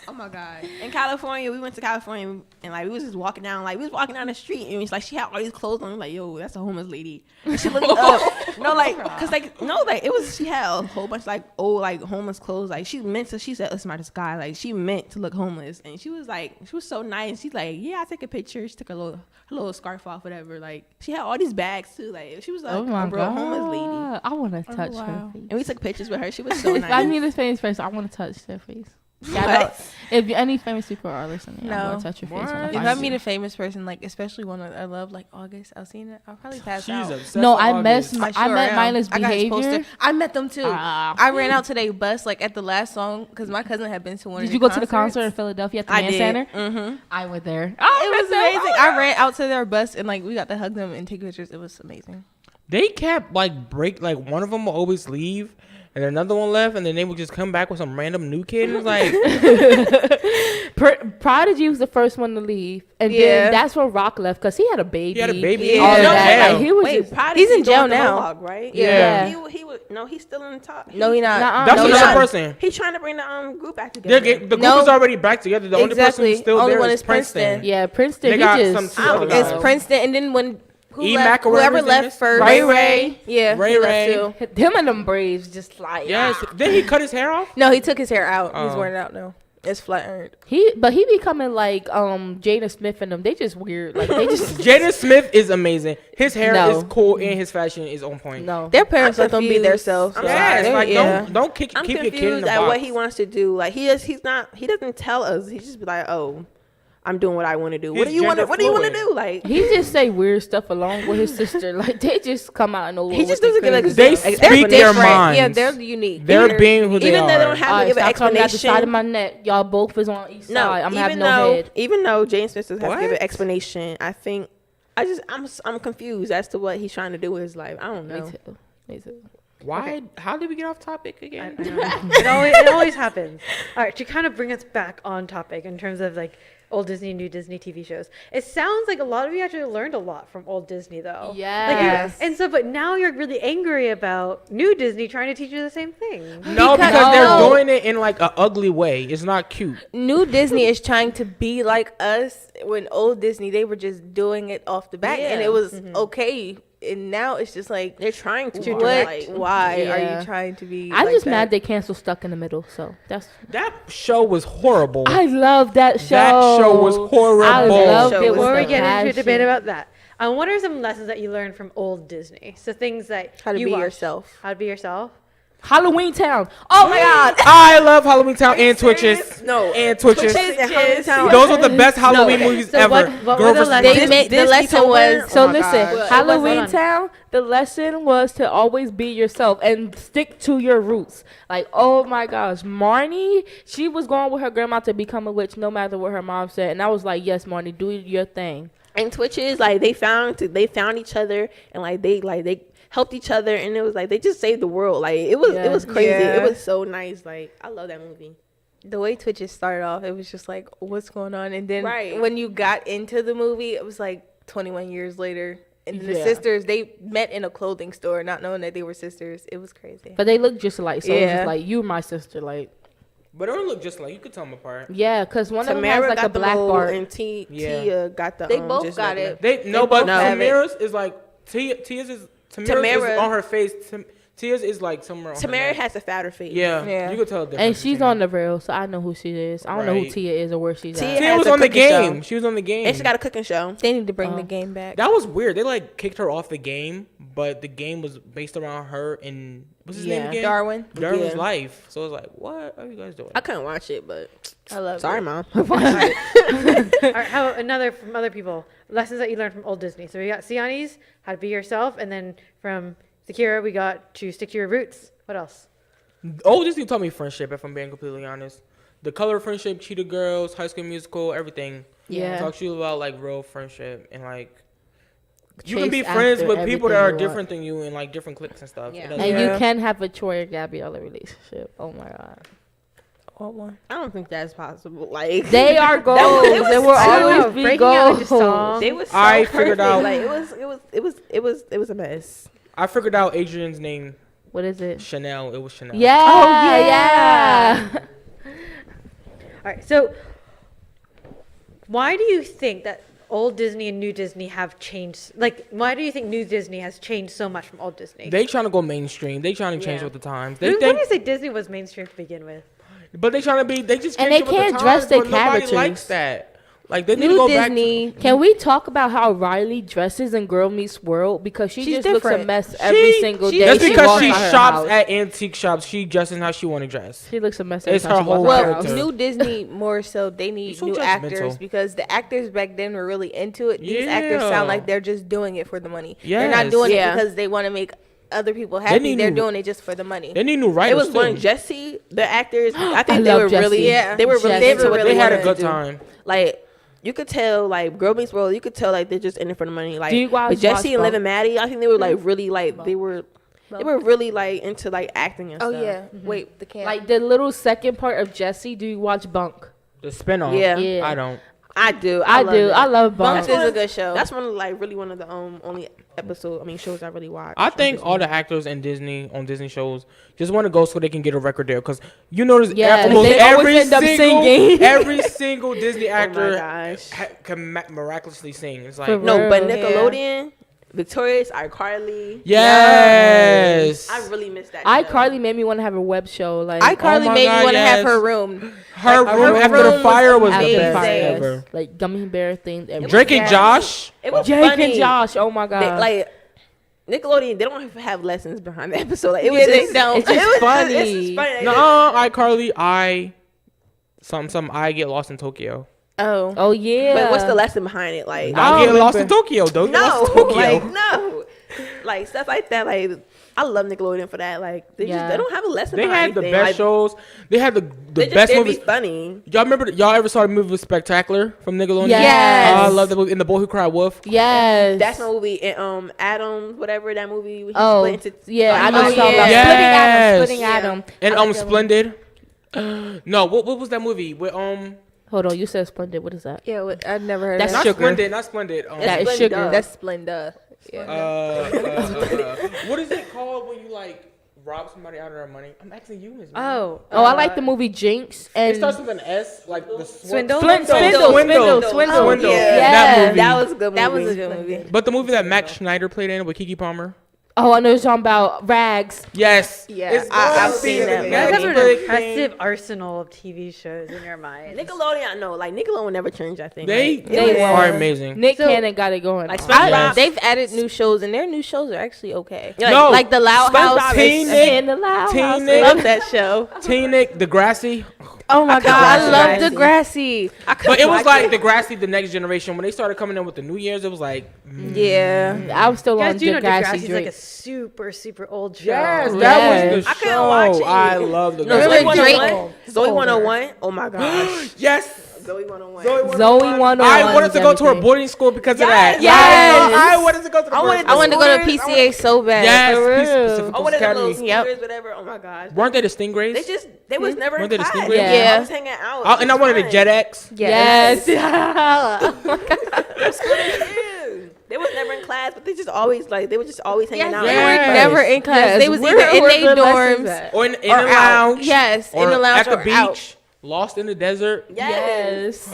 Speaker 1: Oh my god! In California, we went to California and like we was just walking down, like we was walking down the street and it's like she had all these clothes on. Like, yo, that's a homeless lady. And she looked up. No, like, cause like no, like it was. She had a whole bunch like old like homeless clothes. Like she meant to. She said, "It's my guy." Like she meant to look homeless, and she was so nice. She's like, "Yeah, I take a picture." She took her little scarf off, whatever. Like she had all these bags too. Like she was like
Speaker 3: Oh my
Speaker 1: a real
Speaker 3: God.
Speaker 1: homeless lady.
Speaker 3: I want to touch her face.
Speaker 1: And we took pictures with her. She was so
Speaker 3: If I
Speaker 1: nice.
Speaker 3: meet a famous person, I want to touch their face. Shout
Speaker 1: What?
Speaker 3: out. If any famous people are listening, I
Speaker 2: No.
Speaker 3: want to touch your face. when
Speaker 2: If
Speaker 3: find
Speaker 2: I
Speaker 3: you.
Speaker 2: meet a famous person, like especially one that I love, like August Alsina, I'll probably pass
Speaker 4: She's
Speaker 2: out.
Speaker 4: obsessed
Speaker 3: No,
Speaker 4: with
Speaker 3: I
Speaker 4: August.
Speaker 3: met
Speaker 2: I
Speaker 3: met
Speaker 2: am.
Speaker 3: mindless
Speaker 2: I got his poster.
Speaker 3: behavior.
Speaker 2: I met them too.
Speaker 3: Ah.
Speaker 2: I ran out to their bus like at the last song because my cousin had been to one.
Speaker 3: Did
Speaker 2: of
Speaker 3: you
Speaker 2: their
Speaker 3: go to the concert in
Speaker 2: concerts.
Speaker 3: Philadelphia at the
Speaker 1: I
Speaker 3: Man
Speaker 1: did.
Speaker 3: Center?
Speaker 1: Mm-hmm.
Speaker 3: I went there.
Speaker 2: It was amazing. I ran out to their bus and like we got to hug them and take pictures. It was amazing.
Speaker 4: They kept like one of them will always leave and another one left and then they would just come back with some random new kid. And it was like
Speaker 3: Prodigy was the first one to leave, and
Speaker 2: Yeah.
Speaker 3: then that's when Rock left because he had a baby.
Speaker 4: he had a baby.
Speaker 2: Yeah.
Speaker 3: All
Speaker 4: He was
Speaker 3: of
Speaker 4: in
Speaker 3: that.
Speaker 4: jail.
Speaker 3: Like, he was
Speaker 1: Wait,
Speaker 3: just,
Speaker 1: Prodigy
Speaker 2: He's in jail
Speaker 1: doing the
Speaker 2: now.
Speaker 1: Mohawk, right?
Speaker 3: Yeah.
Speaker 1: He was no, he's still in the top.
Speaker 2: No, he not.
Speaker 3: Nuh-uh.
Speaker 4: That's
Speaker 3: No,
Speaker 4: another
Speaker 3: not.
Speaker 4: person.
Speaker 1: He's trying to bring the group back together.
Speaker 4: The group
Speaker 2: No.
Speaker 4: is already back together. The only person
Speaker 2: Exactly.
Speaker 4: who's still
Speaker 2: Only
Speaker 4: there
Speaker 2: one
Speaker 4: is
Speaker 2: is Princeton.
Speaker 3: yeah, Princeton.
Speaker 4: They
Speaker 3: He
Speaker 4: got
Speaker 3: just,
Speaker 4: some two other
Speaker 2: It's
Speaker 4: guys.
Speaker 2: Princeton, and then when
Speaker 4: E. Mac or
Speaker 2: whoever
Speaker 4: whatever his name
Speaker 2: left
Speaker 4: is?
Speaker 2: first,
Speaker 3: Ray.
Speaker 2: Yeah,
Speaker 4: Ray
Speaker 2: he left
Speaker 4: Ray.
Speaker 2: too.
Speaker 3: him and them Braves just like
Speaker 4: Yes. Then he cut his hair off.
Speaker 2: No, he took his hair out. He's
Speaker 4: Oh.
Speaker 2: wearing it out now. It's flat ironed.
Speaker 3: he becoming like Jada Smith and them. They just weird. Like they just
Speaker 4: Jaden Smith is amazing. His hair
Speaker 3: No.
Speaker 4: is cool and his fashion is on point.
Speaker 3: no.
Speaker 2: Their parents
Speaker 1: I'm
Speaker 2: let them be
Speaker 1: confused.
Speaker 2: themselves.
Speaker 1: I'm
Speaker 4: Yes,
Speaker 1: sorry.
Speaker 4: like
Speaker 2: Yeah.
Speaker 4: don't keep
Speaker 1: I'm
Speaker 4: your kid in
Speaker 1: confused
Speaker 4: the
Speaker 1: at
Speaker 4: box.
Speaker 1: what he wants to do. Like he doesn't tell us. He just be like, oh, I'm doing what I want to do. What
Speaker 4: He's
Speaker 1: do you want to?
Speaker 4: gender
Speaker 1: What do you want to
Speaker 4: fluid.
Speaker 1: do? Like
Speaker 3: He just say weird stuff along with his sister. Like they just come out and know.
Speaker 1: he just doesn't give like
Speaker 4: They
Speaker 1: an
Speaker 4: speak
Speaker 1: explanation.
Speaker 4: their
Speaker 2: Different.
Speaker 4: minds.
Speaker 2: Yeah, they're unique.
Speaker 4: They're being who they
Speaker 1: even
Speaker 4: are.
Speaker 1: though they don't have
Speaker 3: All
Speaker 1: to
Speaker 3: right,
Speaker 1: give an
Speaker 3: stop telling me at the side of
Speaker 1: explanation.
Speaker 3: my neck. Y'all both is on each
Speaker 1: No,
Speaker 3: side. I'm having
Speaker 1: even
Speaker 3: no
Speaker 1: though
Speaker 3: head.
Speaker 1: even though James Smith has to give an
Speaker 4: What?
Speaker 1: explanation, I think I'm confused as to what he's trying to do with his life. I don't know.
Speaker 3: Me too. Me too.
Speaker 4: Why? How did we get off topic again?
Speaker 5: It always happens. All right, to kind of bring us back on topic in terms of like old Disney, new Disney TV shows. It sounds like a lot of you actually learned a lot from old Disney, though.
Speaker 3: Yes.
Speaker 5: And so, but now you're really angry about new Disney trying to teach you the same thing.
Speaker 4: No, because they're doing it in like an ugly way. It's not cute.
Speaker 2: New Disney is trying to be like us. When old Disney, they were just doing it off the bat, and
Speaker 1: Yeah.
Speaker 2: it was okay. And now it's just like
Speaker 1: They're trying to.
Speaker 2: what?
Speaker 1: Like,
Speaker 2: Why are
Speaker 3: Yeah.
Speaker 2: you trying to be?
Speaker 3: I'm
Speaker 2: like
Speaker 3: just
Speaker 2: that?
Speaker 3: mad they canceled Stuck in the Middle. So that's.
Speaker 4: That show was horrible.
Speaker 3: I love that show.
Speaker 4: That show was horrible.
Speaker 3: I loved
Speaker 1: Show
Speaker 3: it.
Speaker 1: was
Speaker 5: Before we
Speaker 3: with
Speaker 5: get into a
Speaker 3: passion.
Speaker 5: debate about that, What are some lessons that you learned from old Disney? So things that
Speaker 2: How to
Speaker 5: you
Speaker 2: be
Speaker 5: watched.
Speaker 2: yourself.
Speaker 5: How to be yourself.
Speaker 3: Halloween Town. Oh my God.
Speaker 4: I love Halloween Town and Twitches.
Speaker 1: No.
Speaker 4: And Twitches.
Speaker 1: And Halloween Town.
Speaker 4: Those are the best Halloween movies
Speaker 5: So
Speaker 4: ever.
Speaker 5: what
Speaker 4: Girl
Speaker 5: were the
Speaker 4: versus
Speaker 5: lessons?
Speaker 4: Monster.
Speaker 2: The lesson was
Speaker 3: So
Speaker 1: my
Speaker 3: listen,
Speaker 1: gosh.
Speaker 3: Halloween
Speaker 5: Hold on.
Speaker 3: Town, the lesson was to always be yourself and stick to your roots. Like, oh my gosh, Marnie, she was going with her grandma to become a witch no matter what her mom said. And I was like, yes, Marnie, do your thing.
Speaker 1: And Twitches, like they found each other, and they helped each other, and it was like they just saved the world. Like it was crazy.
Speaker 2: Yeah.
Speaker 1: It was so nice. Like I love that movie.
Speaker 2: The way Twitches started off, it was just like, what's going on? And then
Speaker 1: Right.
Speaker 2: when you got into the movie, it was like 21 years later. And the
Speaker 3: Yeah.
Speaker 2: sisters, they met in a clothing store, not knowing that they were sisters. It was crazy.
Speaker 3: But they look just alike. So it was
Speaker 2: Yeah.
Speaker 3: just like, you my sister. Like,
Speaker 4: But they don't look just like, you could tell them apart.
Speaker 3: yeah, because one of them has
Speaker 1: Tamara
Speaker 3: like a
Speaker 1: got the
Speaker 3: black
Speaker 1: mole,
Speaker 3: bar.
Speaker 1: and
Speaker 4: Yeah.
Speaker 1: Tia got the.
Speaker 2: They both
Speaker 1: just
Speaker 2: got
Speaker 1: regular.
Speaker 2: it.
Speaker 4: They no, but
Speaker 2: both have it.
Speaker 4: Tamara's is like Tia's is
Speaker 1: Tamara
Speaker 4: is on her face. Tia's is like somewhere on her
Speaker 1: Tamara
Speaker 4: neck.
Speaker 1: has a fatter face.
Speaker 2: Yeah.
Speaker 4: You could tell the difference.
Speaker 3: And she's
Speaker 4: between
Speaker 3: on the rail, so I know who she is. I don't know who
Speaker 4: Right.
Speaker 3: Tia is or where she's
Speaker 1: Tia
Speaker 3: at.
Speaker 4: Tia
Speaker 1: has
Speaker 4: was
Speaker 1: a
Speaker 4: on the
Speaker 1: cooking
Speaker 4: game.
Speaker 1: show.
Speaker 4: She was on the game.
Speaker 1: And she got a cooking show.
Speaker 2: They need to bring the game back.
Speaker 4: That was weird. They like kicked her off the game, but the game was based around her and what's his name
Speaker 3: Yeah.
Speaker 4: again?
Speaker 2: Darwin.
Speaker 4: Darwin's
Speaker 1: Yeah.
Speaker 4: life. So it was like, what are you guys doing?
Speaker 1: I couldn't watch it, but
Speaker 2: I love
Speaker 1: sorry,
Speaker 2: it.
Speaker 1: mom.
Speaker 5: All right, how about another from other people? Lessons that you learned from old Disney. So we got Siani's, how to be yourself, and then from Zakira, we got to stick to your roots. What else?
Speaker 4: Oh, Disney taught me friendship, if I'm being completely honest. The Color of Friendship, Cheetah Girls, High School Musical, everything.
Speaker 3: Yeah.
Speaker 4: Talks to you about like real friendship and like you
Speaker 3: Chase
Speaker 4: can be friends
Speaker 3: after
Speaker 4: with people that are
Speaker 3: everything you
Speaker 4: different than you and like different cliques and stuff.
Speaker 1: Yeah.
Speaker 4: It doesn't-
Speaker 3: And
Speaker 2: Yeah.
Speaker 3: you can have a Troy or Gabriella relationship. Oh my God.
Speaker 2: All one.
Speaker 1: I don't think that's possible. Like
Speaker 3: They are goals.
Speaker 1: They was-
Speaker 3: They will
Speaker 1: I don't
Speaker 3: always be
Speaker 5: breaking out into
Speaker 3: goals.
Speaker 5: song.
Speaker 1: They was so
Speaker 4: I
Speaker 1: perfect.
Speaker 4: figured out-
Speaker 1: Like it was a mess.
Speaker 4: I figured out Adrian's name,
Speaker 3: What is it?
Speaker 4: Chanel. It was Chanel.
Speaker 3: Yeah.
Speaker 5: Oh,
Speaker 3: yeah.
Speaker 5: All right, so why do you think that old Disney and new Disney have changed? Like, why do you think new Disney has changed so much from old Disney?
Speaker 4: They trying to go mainstream. They trying to change
Speaker 1: Yeah.
Speaker 4: with the times.
Speaker 5: Why
Speaker 4: They
Speaker 5: do
Speaker 4: think,
Speaker 5: you say Disney was mainstream to begin with?
Speaker 4: but they trying to be. They just
Speaker 3: And
Speaker 4: changed
Speaker 3: they
Speaker 4: with the
Speaker 3: can't dress
Speaker 4: times,
Speaker 3: their
Speaker 4: but nobody
Speaker 3: characters.
Speaker 4: likes that. Like they need to
Speaker 2: New
Speaker 4: go
Speaker 2: Disney.
Speaker 3: Can we talk about how Riley dresses in Girl Meets World? Because she
Speaker 2: She's
Speaker 3: just looks a
Speaker 2: different.
Speaker 3: mess
Speaker 4: back.
Speaker 3: every single day.
Speaker 4: That's
Speaker 3: she
Speaker 4: because
Speaker 3: walks
Speaker 4: she
Speaker 3: out her
Speaker 4: shops
Speaker 3: house.
Speaker 4: at antique shops. She dresses how she want to dress.
Speaker 3: She looks a mess.
Speaker 4: It's
Speaker 3: every time
Speaker 4: her
Speaker 3: she walks
Speaker 4: whole
Speaker 3: out her
Speaker 2: Well,
Speaker 4: character.
Speaker 3: house.
Speaker 2: new Disney more so they need
Speaker 4: so
Speaker 2: new
Speaker 4: judgmental.
Speaker 2: actors because the actors back then were really into it. These actors
Speaker 4: Yeah.
Speaker 2: sound like they're just doing it for the money. They're not
Speaker 4: Yes.
Speaker 2: doing
Speaker 1: Yeah.
Speaker 2: it because they want to make other people happy.
Speaker 4: need
Speaker 2: They're
Speaker 4: new-
Speaker 2: doing it just for the money.
Speaker 4: They need new writers.
Speaker 1: It was
Speaker 4: too.
Speaker 1: one Jesse, the actors. I think
Speaker 3: I
Speaker 1: they
Speaker 3: love
Speaker 1: were
Speaker 3: Jessie.
Speaker 1: really,
Speaker 2: Yeah.
Speaker 1: they were really
Speaker 3: Jessie.
Speaker 1: into what
Speaker 2: They
Speaker 1: they
Speaker 4: had a
Speaker 1: wanted
Speaker 4: good
Speaker 1: to do.
Speaker 4: time.
Speaker 1: Like you could tell, like Girl Meets World, you could tell like they're just in it for the money. Like
Speaker 3: Do you guys
Speaker 1: with Jesse
Speaker 3: watch
Speaker 1: and Liv
Speaker 3: Bump?
Speaker 1: and Maddie, I think they were like really like they were really like into like acting and
Speaker 2: Oh
Speaker 1: stuff.
Speaker 2: yeah, wait, the camp.
Speaker 3: Like the little second part of Jesse. Do you watch Bunk?
Speaker 4: The spinoff.
Speaker 1: Yeah.
Speaker 3: Yeah.
Speaker 4: I don't.
Speaker 1: I do.
Speaker 3: I
Speaker 1: love
Speaker 3: do.
Speaker 1: it.
Speaker 3: I love
Speaker 2: Bumps
Speaker 3: Bunk.
Speaker 2: is a good show.
Speaker 1: That's one of like really one of the only shows I really watch.
Speaker 4: I think all the actors in Disney on Disney shows just want to go so they can get a record deal. Because you notice
Speaker 3: Yeah,
Speaker 4: almost
Speaker 3: they always
Speaker 4: every
Speaker 3: end up
Speaker 4: single
Speaker 3: singing.
Speaker 4: every single Disney
Speaker 1: Oh my
Speaker 4: actor
Speaker 1: gosh.
Speaker 4: can miraculously sing. It's like
Speaker 3: For
Speaker 1: No, but
Speaker 3: real.
Speaker 1: Nickelodeon, Victorious, iCarly.
Speaker 4: yes.
Speaker 1: I really miss that.
Speaker 3: iCarly made me want to have a web show. Like
Speaker 2: iCarly
Speaker 4: my
Speaker 2: made
Speaker 4: God,
Speaker 2: me want to
Speaker 4: yes.
Speaker 2: have her room.
Speaker 4: Her
Speaker 2: Like,
Speaker 4: room
Speaker 2: her
Speaker 4: after
Speaker 2: room
Speaker 4: the
Speaker 2: was
Speaker 4: fire was the
Speaker 3: After
Speaker 4: best
Speaker 3: Fire.
Speaker 4: ever.
Speaker 3: Like gummy bear things. everything.
Speaker 4: Drake and
Speaker 1: Yeah.
Speaker 4: Josh.
Speaker 1: It was
Speaker 3: Jake
Speaker 1: funny.
Speaker 3: and Josh. Oh my god.
Speaker 1: They, like Nickelodeon, they don't have lessons behind the episode. Like, it was
Speaker 2: Yeah, they
Speaker 1: just,
Speaker 2: don't.
Speaker 3: It's just
Speaker 1: it was
Speaker 3: funny.
Speaker 1: It's just funny.
Speaker 4: No, iCarly. I get lost in Tokyo.
Speaker 2: Oh,
Speaker 3: oh yeah.
Speaker 1: But what's the lesson behind it? Like,
Speaker 4: I get
Speaker 3: don't
Speaker 4: lost in
Speaker 3: remember.
Speaker 4: Tokyo. Don't get
Speaker 1: no,
Speaker 4: lost in Tokyo.
Speaker 1: like no, like stuff like that. Like, I love Nickelodeon for that. Like, they
Speaker 3: Yeah.
Speaker 1: they don't have a lesson.
Speaker 4: They
Speaker 1: behind
Speaker 4: had the
Speaker 1: anything.
Speaker 4: best
Speaker 1: Like,
Speaker 4: shows. They had the
Speaker 1: They just
Speaker 4: best
Speaker 1: did
Speaker 4: movies.
Speaker 1: be funny.
Speaker 4: Y'all remember? Y'all ever saw the movie Spectacular from Nickelodeon?
Speaker 3: Yes.
Speaker 4: I love the movie. And The Boy Who Cried Wolf.
Speaker 3: Yes.
Speaker 1: That's my movie. And Adam, whatever that movie. He
Speaker 3: Oh,
Speaker 1: split into,
Speaker 3: yeah. I know
Speaker 1: oh,
Speaker 3: what you're talking about.
Speaker 1: yeah.
Speaker 4: Yes.
Speaker 3: Splitting Adam.
Speaker 4: And
Speaker 3: I like that
Speaker 4: Splendid. No, what was that movie with
Speaker 3: Hold on, you said Splendid. What is that?
Speaker 2: yeah, I've never heard
Speaker 3: That's
Speaker 2: of
Speaker 4: not
Speaker 2: that.
Speaker 3: Sugar.
Speaker 4: Splendid, not Splendid.
Speaker 3: That is
Speaker 1: Splendid.
Speaker 3: sugar.
Speaker 2: That's Splenda. Yeah.
Speaker 4: What is it called when you like rob somebody out of their money? I'm asking you, Miss.
Speaker 5: Oh,
Speaker 3: Oh, I like the movie Jinx
Speaker 4: It
Speaker 3: and
Speaker 4: starts with an S, like the
Speaker 5: Swindle?
Speaker 3: Swindle.
Speaker 4: Swindle.
Speaker 1: Oh, yeah.
Speaker 4: That movie.
Speaker 1: That was a good movie.
Speaker 2: That was a good movie.
Speaker 4: But the movie that Max Schneider played in with Keke Palmer.
Speaker 3: Oh, I know you're talking about Rags.
Speaker 4: Yes.
Speaker 1: Yeah, I've seen that.
Speaker 5: You guys have an
Speaker 4: Netflix
Speaker 5: impressive arsenal of TV shows in your mind.
Speaker 1: Nickelodeon, I know. Like Nickelodeon will never change. I think
Speaker 4: They
Speaker 1: Like,
Speaker 4: are amazing.
Speaker 3: Nick Cannon got it going.
Speaker 1: Like
Speaker 3: on.
Speaker 1: SpongeBob.
Speaker 2: They've added new shows, and their new shows are actually okay.
Speaker 4: No.
Speaker 2: Like the Loud
Speaker 1: SpongeBob
Speaker 2: House.
Speaker 4: Teen
Speaker 2: and
Speaker 4: Nick.
Speaker 2: the Loud
Speaker 4: Teen
Speaker 2: House.
Speaker 4: Nick.
Speaker 2: Love that show.
Speaker 4: Teen Nick, Degrassi.
Speaker 2: Oh my god, I love
Speaker 1: Degrassi.
Speaker 2: Degrassi.
Speaker 4: But it was like Degrassi, the next generation. When they started coming in with the New Year's, it was like,
Speaker 2: Yeah.
Speaker 3: I'm still
Speaker 5: You
Speaker 3: on
Speaker 5: guys do know
Speaker 3: Degrassi.
Speaker 5: Degrassi's like a super old show.
Speaker 4: yes, that
Speaker 3: Yes.
Speaker 4: was the
Speaker 1: I couldn't
Speaker 4: show.
Speaker 1: watch it.
Speaker 4: I love the
Speaker 1: No,
Speaker 2: Remember
Speaker 1: Zoe
Speaker 2: Drake?
Speaker 1: 101. Zoe 101. Oh my gosh.
Speaker 4: Yes.
Speaker 1: Zoe 101.
Speaker 3: Zoe 101.
Speaker 4: I wanted to go to her
Speaker 3: everything.
Speaker 4: boarding school because of that.
Speaker 2: Yes.
Speaker 4: I wanted to go to the boarding
Speaker 2: I wanted to go to
Speaker 1: scooters.
Speaker 2: PCA so bad.
Speaker 4: Yes,
Speaker 2: For
Speaker 4: Peace
Speaker 2: real.
Speaker 4: Pacific
Speaker 1: I wanted the little
Speaker 4: Academy.
Speaker 1: scooters, whatever. Oh my gosh.
Speaker 4: Weren't they the Stingrays?
Speaker 1: They was never in
Speaker 4: Weren't they the
Speaker 1: class.
Speaker 4: Stingrays?
Speaker 2: Yeah.
Speaker 1: I was hanging out.
Speaker 4: And I wanted a Jet X.
Speaker 3: Yes.
Speaker 1: They was never in class, but they just always they were just always hanging out.
Speaker 2: They
Speaker 4: Yes.
Speaker 2: were never in class.
Speaker 3: Yes,
Speaker 2: They was
Speaker 3: where
Speaker 2: either in
Speaker 3: were
Speaker 2: their
Speaker 3: the lessons
Speaker 2: dorms.
Speaker 3: at?
Speaker 4: Or in the
Speaker 2: Or out.
Speaker 4: lounge.
Speaker 2: Yes, in
Speaker 4: or
Speaker 2: the lounge
Speaker 4: at the
Speaker 2: or
Speaker 4: beach.
Speaker 2: out.
Speaker 4: Lost in the desert.
Speaker 1: Yes.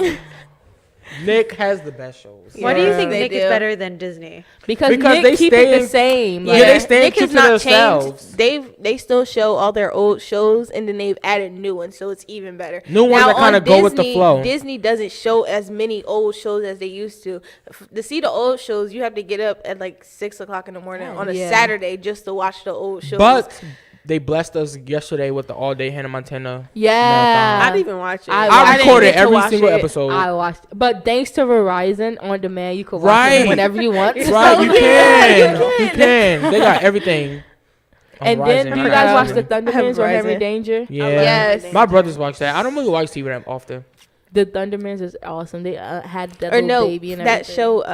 Speaker 4: Nick has the best shows.
Speaker 5: Why do you think
Speaker 2: They
Speaker 5: Nick is
Speaker 2: do.
Speaker 5: better than Disney?
Speaker 3: Because
Speaker 4: Because
Speaker 3: Nick
Speaker 4: they
Speaker 3: keep
Speaker 4: stay
Speaker 3: it
Speaker 4: in-
Speaker 3: the same.
Speaker 4: Yeah, they stay
Speaker 2: Nick
Speaker 4: true
Speaker 2: has
Speaker 4: to
Speaker 2: not
Speaker 4: themselves.
Speaker 2: changed. They still show all their old shows, and then they've added new ones, so it's even better.
Speaker 4: New ones
Speaker 2: Now,
Speaker 4: that kinda
Speaker 2: on
Speaker 4: go with the
Speaker 2: Disney,
Speaker 4: flow.
Speaker 2: Disney doesn't show as many old shows as they used to. To see the old shows, you have to get up at like 6 o'clock in the morning on a
Speaker 3: Yeah.
Speaker 2: Saturday just to watch the old shows.
Speaker 4: But they blessed us yesterday with the all-day Hannah Montana.
Speaker 3: Yeah.
Speaker 1: I didn't even watch it.
Speaker 4: I
Speaker 2: didn't
Speaker 4: recorded
Speaker 2: get to
Speaker 4: every
Speaker 2: watch
Speaker 4: single
Speaker 2: it.
Speaker 4: episode.
Speaker 3: I watched, but thanks to Verizon on demand, you can watch
Speaker 4: Right.
Speaker 3: it whenever you want.
Speaker 4: Right, you can. You can. They got everything. on
Speaker 3: And then,
Speaker 4: Verizon.
Speaker 3: do you guys watch the
Speaker 2: I have
Speaker 3: Thundermans or Henry
Speaker 2: Verizon.
Speaker 3: Danger?
Speaker 4: Yeah.
Speaker 2: Yes.
Speaker 4: My brothers watch that. I don't really watch TV that often.
Speaker 3: The Thundermans is awesome. They had that
Speaker 2: Or
Speaker 3: little
Speaker 2: no,
Speaker 3: baby and
Speaker 2: that
Speaker 3: everything.
Speaker 2: show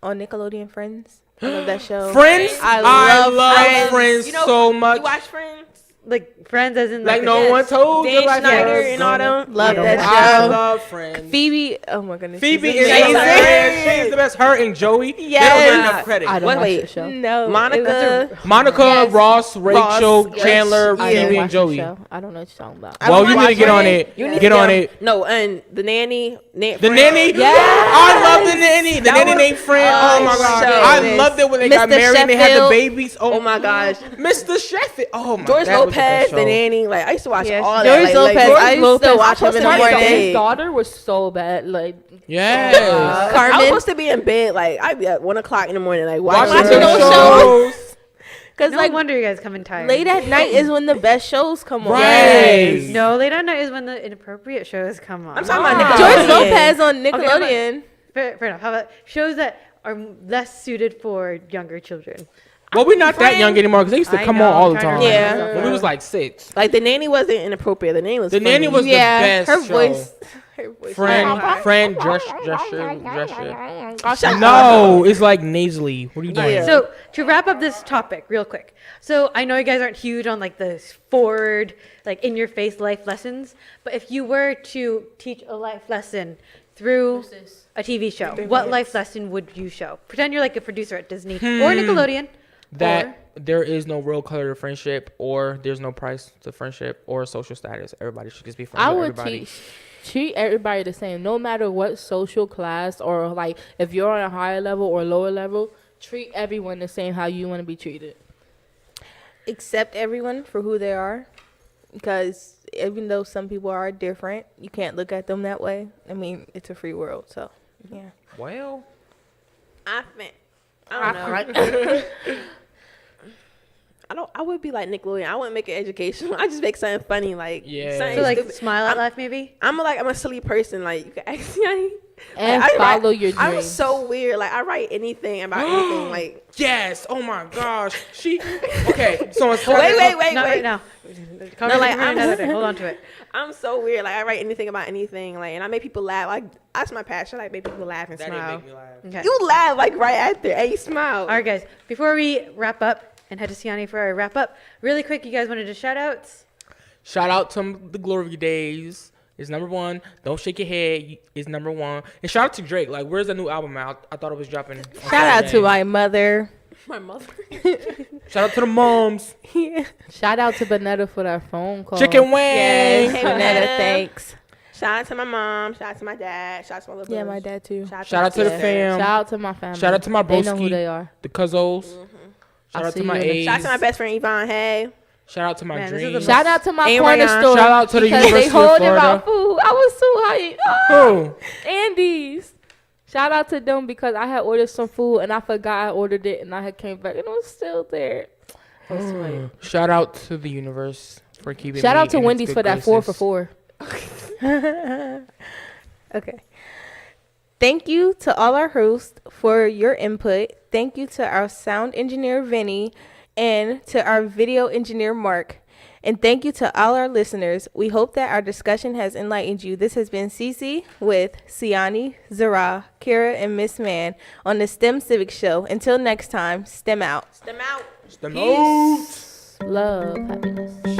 Speaker 2: on Nickelodeon, Friends. I love that show.
Speaker 4: Friends?
Speaker 2: I
Speaker 4: love
Speaker 2: love
Speaker 4: Friends
Speaker 1: You know,
Speaker 4: so much.
Speaker 1: You watch Friends?
Speaker 5: Like Friends, as in
Speaker 4: Like
Speaker 5: the-
Speaker 4: no one told you
Speaker 1: Dan
Speaker 4: like
Speaker 1: Schneider
Speaker 4: that.
Speaker 1: and all them.
Speaker 2: Love that
Speaker 4: I
Speaker 2: show.
Speaker 4: love Friends.
Speaker 2: Phoebe, oh my goodness.
Speaker 4: Phoebe
Speaker 2: she's
Speaker 4: is
Speaker 2: amazing.
Speaker 4: hilarious. She's the best. Her and Joey.
Speaker 2: Yes.
Speaker 4: They don't get enough credit.
Speaker 3: I don't
Speaker 1: Wait,
Speaker 3: watch
Speaker 1: wait.
Speaker 3: the show.
Speaker 2: No,
Speaker 1: Monica.
Speaker 4: Monica,
Speaker 2: Yes.
Speaker 4: Ross, Rachel,
Speaker 2: yes.
Speaker 4: Chandler,
Speaker 2: Yeah.
Speaker 3: I don't
Speaker 4: Phoebe,
Speaker 3: watch
Speaker 4: and
Speaker 3: the
Speaker 4: Joey.
Speaker 3: show. I don't know what you're talking about.
Speaker 2: I
Speaker 4: Well,
Speaker 2: don't
Speaker 4: you need
Speaker 2: watch
Speaker 4: to get on it.
Speaker 1: You need
Speaker 4: Get
Speaker 1: to
Speaker 4: on it.
Speaker 1: No, and the nanny.
Speaker 4: The nanny?
Speaker 3: Yeah.
Speaker 4: I love the nanny. The nanny named Fran. Oh my god.
Speaker 1: so
Speaker 4: I
Speaker 1: nice.
Speaker 4: loved it when they got
Speaker 2: Mr.
Speaker 4: married and they had the
Speaker 2: Sheffield.
Speaker 4: babies.
Speaker 1: Oh my gosh.
Speaker 4: Mr. Sheffield. Oh my god.
Speaker 1: George Lopez, the nanny. Like I used to watch
Speaker 2: Yes.
Speaker 1: all
Speaker 2: George
Speaker 1: that.
Speaker 2: Lopez,
Speaker 1: George
Speaker 2: I used to watch him in the
Speaker 1: I was supposed to be
Speaker 2: morning.
Speaker 1: bed.
Speaker 3: His daughter was so bad. Like,
Speaker 4: Yes.
Speaker 1: I was
Speaker 2: Carmen.
Speaker 1: supposed to be in bed. Like I'd be at 1 o'clock in the morning. Like
Speaker 4: Watching
Speaker 2: Watching
Speaker 4: those
Speaker 2: those
Speaker 4: shows.
Speaker 2: Because
Speaker 5: No
Speaker 2: like
Speaker 5: wonder you guys come in tired.
Speaker 2: late at night is when the best shows come on.
Speaker 4: Right.
Speaker 5: No, late at night is when the inappropriate shows come on.
Speaker 1: I'm talking about
Speaker 2: George
Speaker 1: Nickelodeon.
Speaker 2: Lopez on
Speaker 5: Okay, how about-
Speaker 2: Nickelodeon.
Speaker 5: Fair enough. How about shows that are less suited for younger children?
Speaker 4: Well, we're not that young anymore because they used to
Speaker 5: I
Speaker 4: come
Speaker 5: know,
Speaker 4: on all
Speaker 5: I'm
Speaker 4: the
Speaker 5: trying
Speaker 4: time.
Speaker 5: to
Speaker 2: Yeah.
Speaker 5: remember.
Speaker 4: When we was like 6.
Speaker 1: Like the nanny wasn't inappropriate. The nanny was.
Speaker 4: The nanny was
Speaker 2: Yeah,
Speaker 4: the best
Speaker 2: her
Speaker 4: show.
Speaker 2: voice. Her voice.
Speaker 4: Fran Drescher. No, it's like nasally. What are you doing?
Speaker 5: So to wrap up this topic real quick. So I know you guys aren't huge on like the forward, like in your face life lessons, but if you were to teach a life lesson through a TV show, what life lesson would you show? Pretend you're like a producer at Disney or Nickelodeon.
Speaker 4: That there is no real color to friendship, or there's no price to friendship, or social status. Everybody should just be friends
Speaker 3: I
Speaker 4: with
Speaker 3: would
Speaker 4: everybody.
Speaker 3: treat everybody the same, no matter what social class or like if you're on a higher level or lower level. Treat everyone the same how you want to be treated.
Speaker 2: Accept everyone for who they are. Because even though some people are different, you can't look at them that way. I mean, it's a free world, so yeah.
Speaker 4: Well,
Speaker 1: I think. I don't know. I would be like Nickelodeon. I wouldn't make it educational. I just make something funny, like
Speaker 4: Yeah.
Speaker 1: something
Speaker 5: So like
Speaker 1: stupid.
Speaker 5: smile at life maybe.
Speaker 1: I'm a silly person. Like you can ask me.
Speaker 3: And
Speaker 1: I
Speaker 3: follow
Speaker 1: write-
Speaker 3: your
Speaker 1: I'm
Speaker 3: dreams.
Speaker 1: so weird. Like I write anything about anything. Like
Speaker 4: yes. Oh my gosh. She. Okay. So instead
Speaker 1: wait.
Speaker 5: Not right now.
Speaker 1: No, like, I'm-
Speaker 5: Another day. Hold on to it.
Speaker 1: I'm so weird. Like I write anything about anything. Like and I make people laugh. Like that's my passion. I like make people laugh and
Speaker 4: That
Speaker 1: smile.
Speaker 4: didn't make me laugh.
Speaker 5: Okay.
Speaker 1: You laugh like right after. And you smile.
Speaker 5: All right, guys. Before we wrap up and head to Siani for our wrap up, really quick, you guys wanted to shout outs?
Speaker 4: Shout out to the Glory Days. Is number 1. Don't shake your head. Is number 1. And shout out to Drake. Like, where's the new album out? I thought it was dropping.
Speaker 2: Shout out to my mother.
Speaker 1: My mother.
Speaker 4: Shout out to the moms.
Speaker 3: Shout out to Bonetta for that phone call.
Speaker 4: Chicken wings.
Speaker 2: Yes,
Speaker 1: Hey,
Speaker 2: Vanetta,
Speaker 1: Vanetta.
Speaker 2: thanks.
Speaker 1: Shout out to my mom. Shout out to my dad. Shout out to my little
Speaker 2: Yeah,
Speaker 1: brothers.
Speaker 2: my dad too.
Speaker 4: Shout out to the fam.
Speaker 3: Shout out to my family.
Speaker 4: Shout out to my
Speaker 3: They know who
Speaker 4: broski.
Speaker 3: they are.
Speaker 4: The Cuzzos.
Speaker 1: Mm-hmm.
Speaker 4: Shout out to my A's.
Speaker 1: Shout out to my best friend Yvonne. Hey.
Speaker 4: Shout out to my dreams.
Speaker 3: Shout out to my
Speaker 1: And
Speaker 3: corner
Speaker 1: Rayon.
Speaker 3: store.
Speaker 4: Shout out to the
Speaker 3: because
Speaker 4: University
Speaker 3: they
Speaker 4: of
Speaker 3: holding
Speaker 4: Florida.
Speaker 3: about food. I was so hyped.
Speaker 4: Who?
Speaker 3: Andy's. Shout out to them because I had ordered some food and I forgot I ordered it and I had came back and it was still there. I was so hyped.
Speaker 4: Shout out to the universe for keeping
Speaker 3: Shout
Speaker 4: me
Speaker 3: out to
Speaker 4: in its
Speaker 3: Wendy's
Speaker 4: good
Speaker 3: for that 4
Speaker 4: graces.
Speaker 3: for 4.
Speaker 2: Okay. Thank you to all our hosts for your input. Thank you to our sound engineer, Vinny, and to our video engineer, Mark. And thank you to all our listeners. We hope that our discussion has enlightened you. This has been Cece with Siani, Zara, Kira, and Miss Man on the STEM Civics Show. Until next time, STEM out.
Speaker 1: STEM out.
Speaker 4: STEM out.
Speaker 3: Love, happiness.